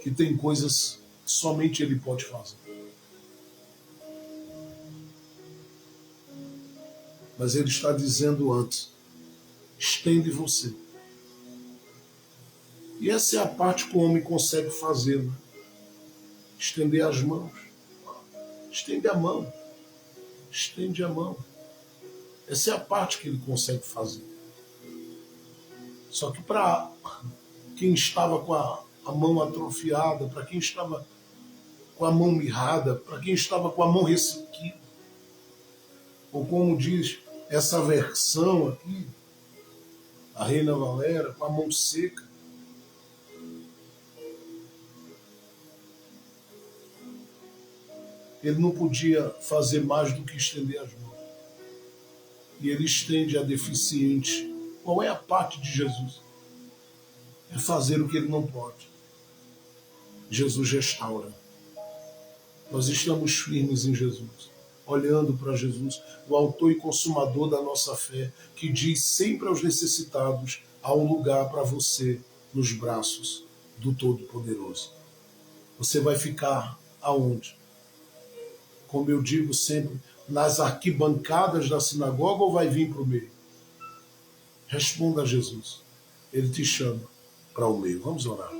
que tem coisas que somente Ele pode fazer. Mas Ele está dizendo antes: estende você. E essa é a parte que o homem consegue fazer, né? Estender as mãos. Estende a mão. Estende a mão. Essa é a parte que ele consegue fazer. Só que para quem estava com a mão atrofiada, para quem estava com a mão mirrada, para quem estava com a mão ressequida, ou como diz essa versão aqui, a Reina Valera, com a mão seca, ele não podia fazer mais do que estender as mãos. E ele estende a deficiente. Qual é a parte de Jesus? É fazer o que ele não pode. Jesus restaura. Nós estamos firmes em Jesus, olhando para Jesus, o autor e consumador da nossa fé, que diz sempre aos necessitados: há um lugar para você nos braços do Todo-Poderoso. Você vai ficar aonde? Como eu digo sempre, nas arquibancadas da sinagoga, ou vai vir para o meio? Responda a Jesus. Ele te chama para o meio. Vamos orar.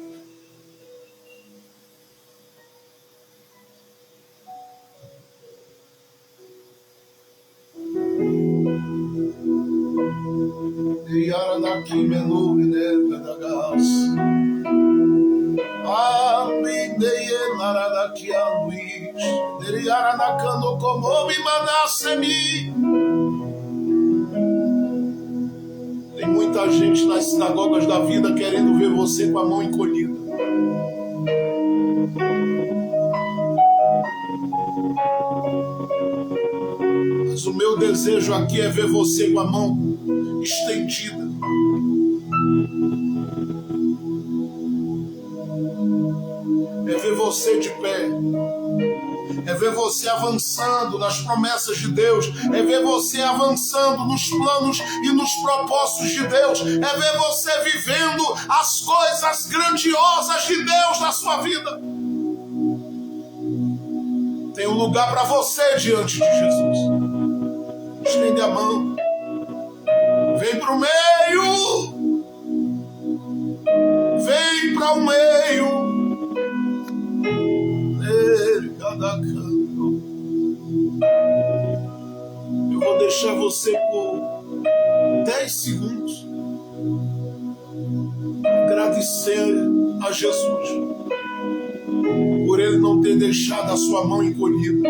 Tem muita gente nas sinagogas da vida querendo ver você com a mão encolhida. Mas o meu desejo aqui é ver você com a mão estendida. É ver você de pé. É ver você avançando nas promessas de Deus. É ver você avançando nos planos e nos propósitos de Deus. É ver você vivendo as coisas grandiosas de Deus na sua vida. Tem um lugar para você diante de Jesus. Estende a mão. Vem para o meio. Vem para o meio. Eu vou deixar você por 10 segundos agradecer a Jesus por Ele não ter deixado a sua mão encolhida.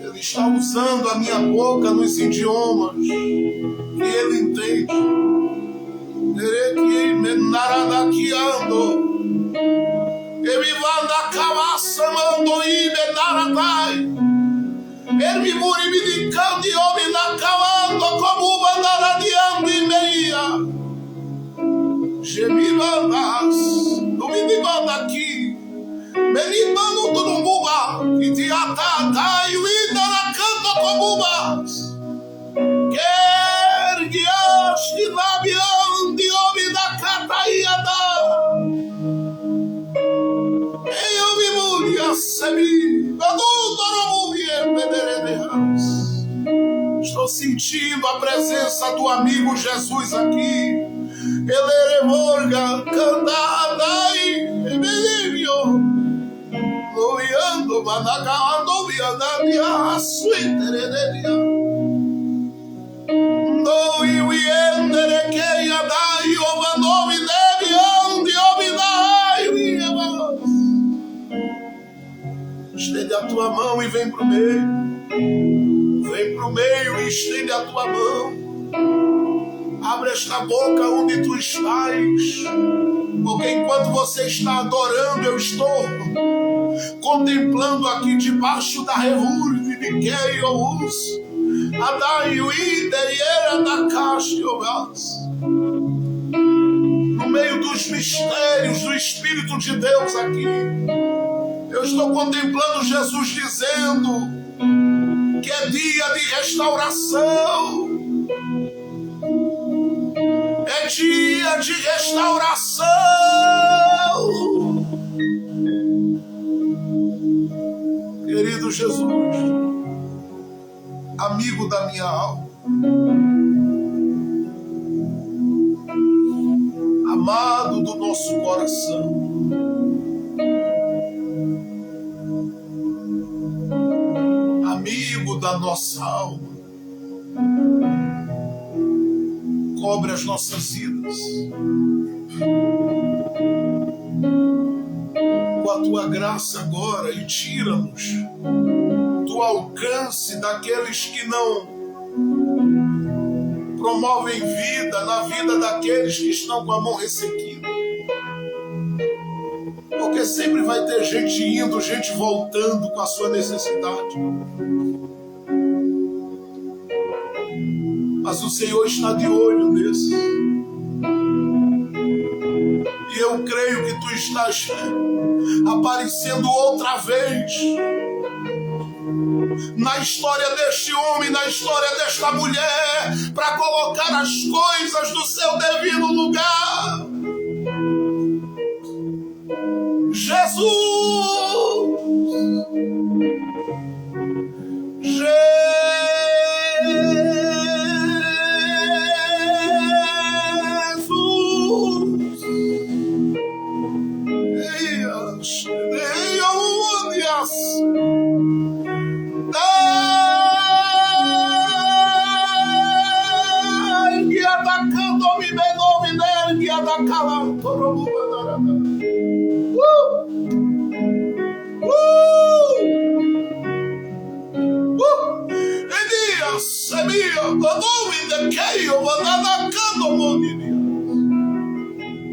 Ele está usando a minha boca nos idiomas que ele entende. Menimando turumbuba, itiatata e uidara canto comubas. Quer guias que labiam de homem da cataiada. Eu me muria semi, estou sentindo a presença do amigo Jesus aqui. Ele é morga, cantada e menino. Loiando, manacando, vianania, suitereria. No iuendere que yadai, ovanovi debian, diovidai, estende a tua mão e vem pro meio. Vem pro meio e estende a tua mão. Abre esta boca onde tu estás. Porque enquanto você está adorando, eu estou contemplando aqui debaixo da revurde de Keios, Adai o Ideiera da Castiovas. No meio dos mistérios do Espírito de Deus aqui, eu estou contemplando Jesus dizendo que é dia de restauração. É dia de restauração. Querido Jesus, amigo da minha alma, amado do nosso coração, amigo da nossa alma, cobre as nossas vidas com a tua graça agora e tira-nos do alcance daqueles que não promovem vida na vida daqueles que estão com a mão ressequida. Porque sempre vai ter gente indo, gente voltando com a sua necessidade. Mas o Senhor está de olho nisso. E eu creio que tu estás aparecendo outra vez na história deste homem, na história desta mulher, para colocar as coisas no seu devido lugar. Jesus!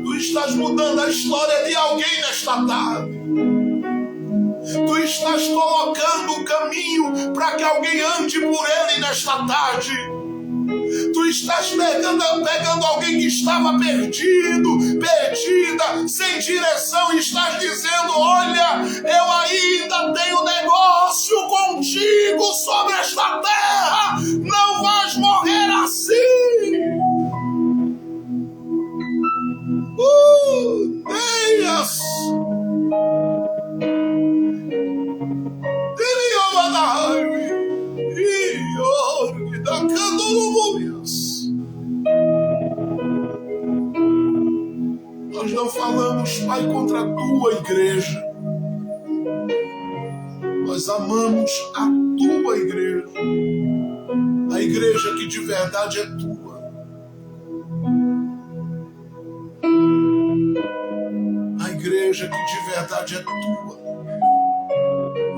Tu estás mudando a história de alguém nesta tarde. Tu estás colocando o caminho para que alguém ande por ele nesta tarde. Tu estás pegando alguém que estava perdido, perdida, sem direção, e estás dizendo: olha, eu ainda tenho negócio contigo sobre esta terra, não vais morrer assim. Neias! Nós não falamos, Pai, contra a tua igreja. Nós amamos a tua igreja. A igreja que de verdade é tua. A igreja que de verdade é tua.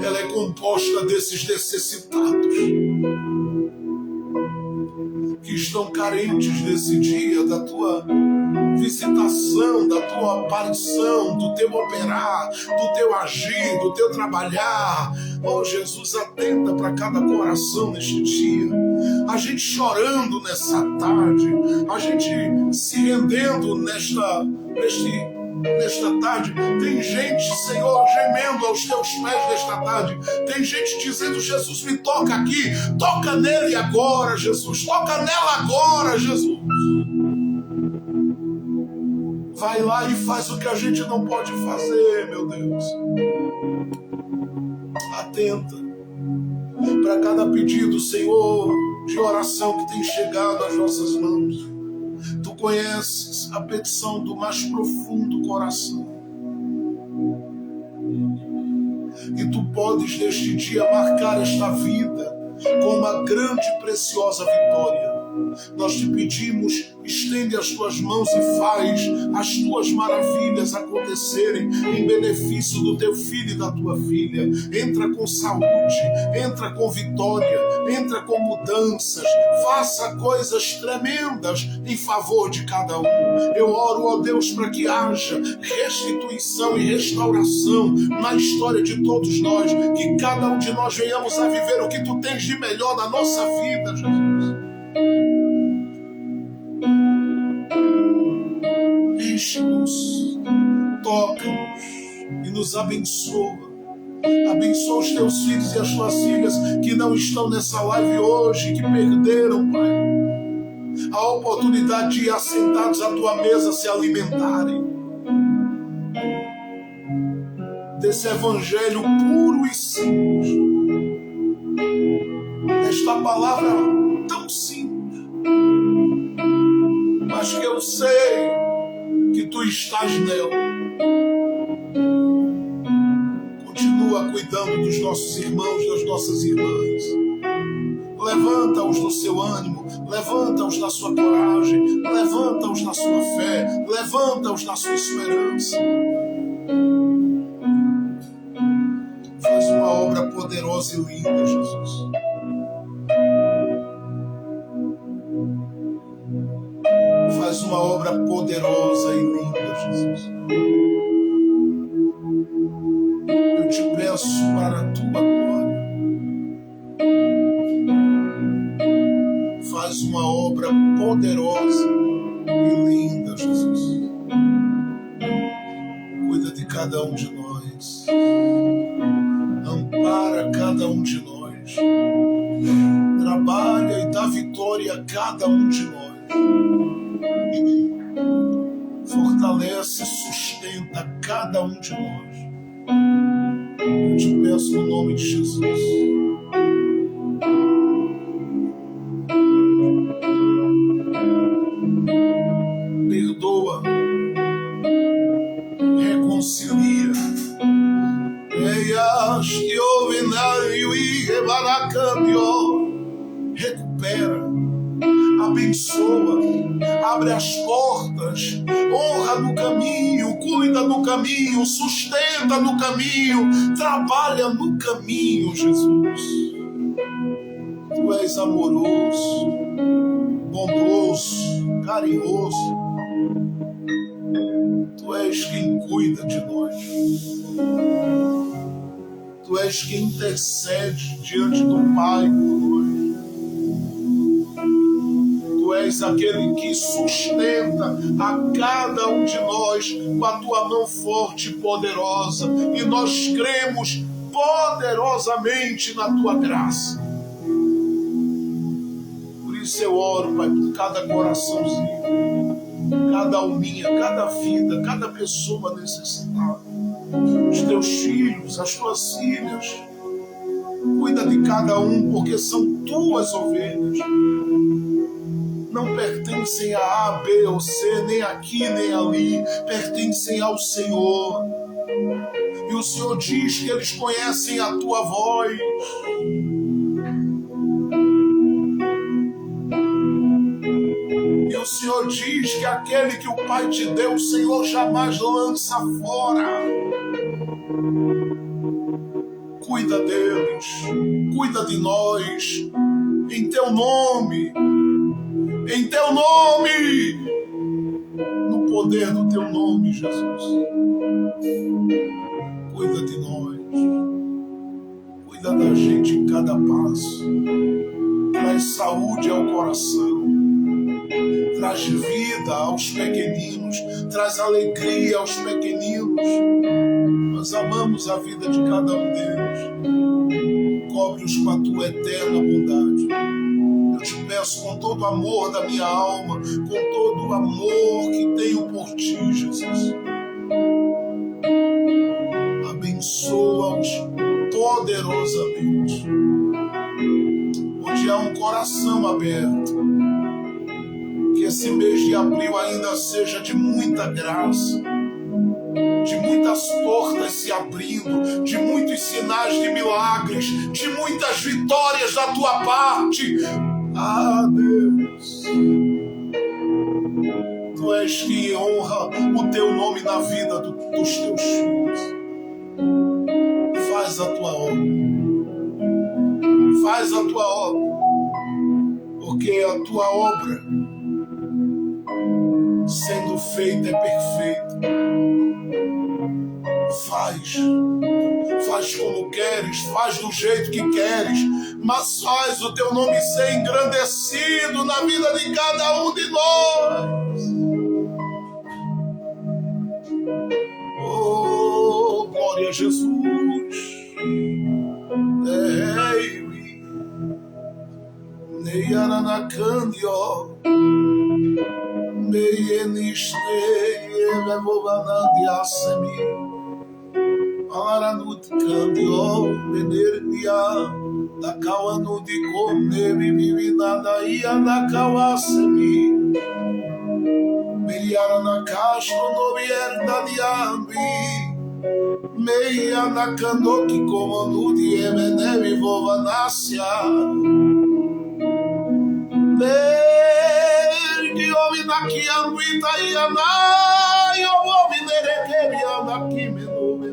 Ela é composta desses necessitados que estão carentes desse dia, da tua visitação, da tua aparição, do teu operar, do teu agir, do teu trabalhar. Oh, Jesus, atenta para cada coração neste dia. A gente chorando nessa tarde, a gente se rendendo nesta tarde. Tem gente, Senhor, gemendo aos teus pés nesta tarde. Tem gente dizendo: Jesus, me toca aqui. Toca nele agora, Jesus. Toca nela agora, Jesus. Vai lá e faz o que a gente não pode fazer, meu Deus. Atenta para cada pedido, Senhor, de oração que tem chegado às nossas mãos. Tu conheces a petição do mais profundo coração. E tu podes neste dia marcar esta vida com uma grande e preciosa vitória. Nós te pedimos, estende as tuas mãos e faz as tuas maravilhas acontecerem em benefício do teu filho e da tua filha. Entra com saúde, entra com vitória, entra com mudanças, faça coisas tremendas em favor de cada um. Eu oro, ó Deus, para que haja restituição e restauração na história de todos nós, que cada um de nós venhamos a viver o que tu tens de melhor na nossa vida, Jesus. enche-nos, toca-nos e nos abençoa. Abençoa os teus filhos e as tuas filhas que não estão nessa live hoje, que perderam, Pai, a oportunidade de ir assentados à tua mesa se alimentarem desse evangelho puro e simples, esta palavra tão simples, mas que eu sei que tu estás nela. Continua cuidando dos nossos irmãos, das nossas irmãs. Levanta-os no seu ânimo, levanta-os na sua coragem, levanta-os na sua fé, levanta-os na sua esperança. Faz uma obra poderosa e linda, Jesus. Faz uma obra poderosa e linda, Jesus. Eu te peço para a tua glória. Faz uma obra poderosa e linda, Jesus. Cuida de cada um de nós. Ampara cada um de nós. Trabalha e dá vitória a cada um de nós. Fortalece e sustenta cada um de nós. Eu te peço no nome de Jesus. Perdoa, reconcilia. Recupera, abençoa, abre as portas, honra no caminho, cuida no caminho, sustenta no caminho, trabalha no caminho, Jesus. Tu és amoroso, bondoso, carinhoso. Tu és quem cuida de nós. Tu és quem intercede diante do Pai por nós. Tu és aquele que sustenta a cada um de nós com a tua mão forte e poderosa. E nós cremos poderosamente na tua graça. Por isso eu oro, Pai, por cada coraçãozinho, cada alminha, cada vida, cada pessoa necessitada. Os teus filhos, as tuas filhas. Cuida de cada um, porque são tuas ovelhas. Não pertencem a A, B ou C, nem aqui, nem ali. Pertencem ao Senhor. E o Senhor diz que eles conhecem a tua voz. E o Senhor diz que aquele que o Pai te deu, o Senhor jamais lança fora. Cuida deles, cuida de nós, em teu nome, no poder do teu nome, Jesus. Cuida de nós, cuida da gente em cada passo, traz saúde ao coração, traz vida aos pequeninos, traz alegria aos pequeninos. Nós amamos a vida de cada um deles. Cobre-os com a tua eterna bondade. Eu te peço com todo o amor da minha alma, com todo o amor que tenho por ti, Jesus. Abençoa-os poderosamente. Onde há um coração aberto, que esse mês de abril ainda seja de muita graça, de muitas portas se abrindo, de muitos sinais de milagres, de muitas vitórias da tua parte. Ah, Deus, tu és quem honra o teu nome na vida dos teus filhos. Faz a tua obra, faz a tua obra, porque a tua obra sendo feita é perfeita. Faz como queres, faz do jeito que queres, mas faz o teu nome ser engrandecido na vida de cada um de nós. de Jesus. Neyaranakandio, Meyenishneyevanandiasemi, Aranutkandio, Benerdia, Nakawanudikone, Vivinada, Ianakawasemi, Meyaranakasto, Novierdadiambi, Meyanakanoki, Komanudi, Emenevi, Vovanácia. Que homem daqui a muita e andar, e o homem dele que me anda aqui, me nome.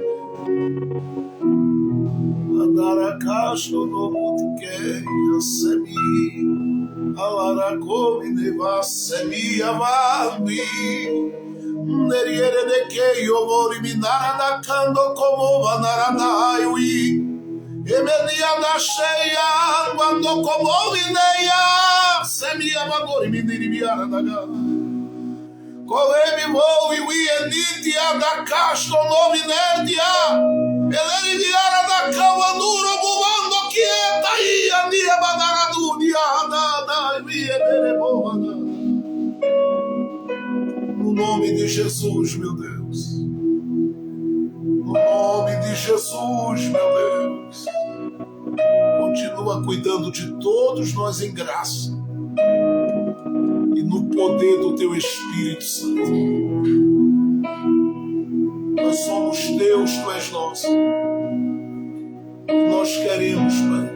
Andar a caixa no mundo que a semi, a lara come neva semi a vambi. Neriere de que eu vou eliminar da cando como vanarandaiwi. Emelia da cheia, quando como vineia. Semia magori miniribiara daga. Corremi vou e uienitia da casto novinedia. Eleridiara da cauanduro buando quieta e a nia badaradunia nada e viebereboana. No nome de Jesus, meu Deus. No nome de Jesus, meu Deus. Continua cuidando de todos nós em graça. E no poder do Teu Espírito Santo. Nós somos Teus, Tu és nosso. E nós queremos, Pai,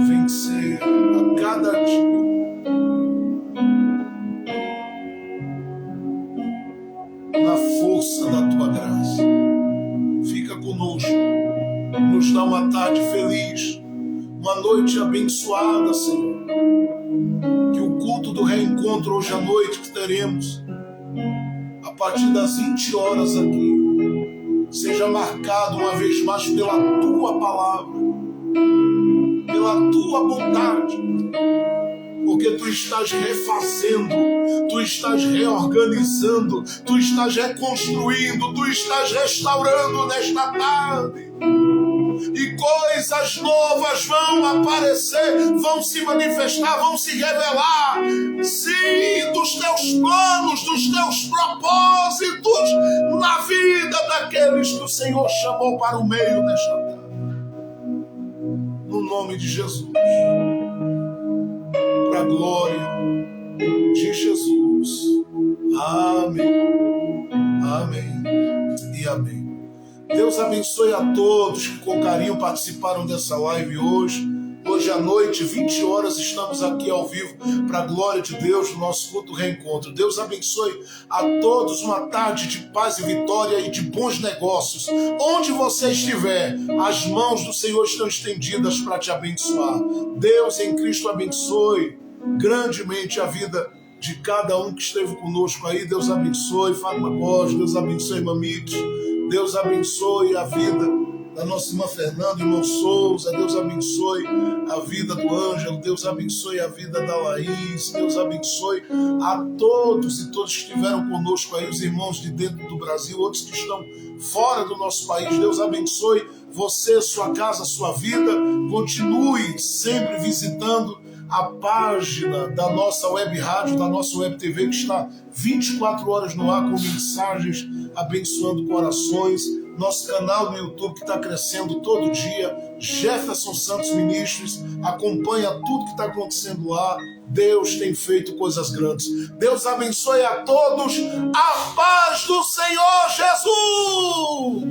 vencer a cada dia. Na força da Tua graça. Fica conosco. Nos dá uma tarde feliz. Uma noite abençoada, Senhor. Que o culto do reencontro hoje à noite que teremos, a partir das 20 horas aqui, seja marcado uma vez mais pela Tua palavra, pela Tua vontade, porque Tu estás refazendo, Tu estás reorganizando, Tu estás reconstruindo, Tu estás restaurando nesta tarde. E coisas novas vão aparecer, vão se manifestar, vão se revelar. Sim, dos Teus planos, dos Teus propósitos na vida daqueles que o Senhor chamou para o meio nesta tarde. No nome de Jesus. Para a glória de Jesus. Amém. Amém e amém. Deus abençoe a todos que com carinho participaram dessa live hoje. Hoje à noite, 20 horas, estamos aqui ao vivo para a glória de Deus no nosso culto reencontro. Deus abençoe a todos uma tarde de paz e vitória e de bons negócios. Onde você estiver, as mãos do Senhor estão estendidas para te abençoar. Deus em Cristo abençoe grandemente a vida de cada um que esteve conosco aí. Deus abençoe Fátima Borges, Deus abençoe Mamitos. Deus abençoe a vida da nossa irmã Fernanda, irmão Souza. Deus abençoe a vida do Ângelo. Deus abençoe a vida da Laís. Deus abençoe a todos e todos que estiveram conosco aí, os irmãos de dentro do Brasil, outros que estão fora do nosso país. Deus abençoe você, sua casa, sua vida. Continue sempre visitando a página da nossa web rádio, da nossa web TV, que está 24 horas no ar com mensagens abençoando corações. Nosso canal no YouTube que está crescendo todo dia, Jefferson Santos Ministros. Acompanha tudo que está acontecendo lá. Deus tem feito coisas grandes. Deus abençoe a todos. A paz do Senhor Jesus!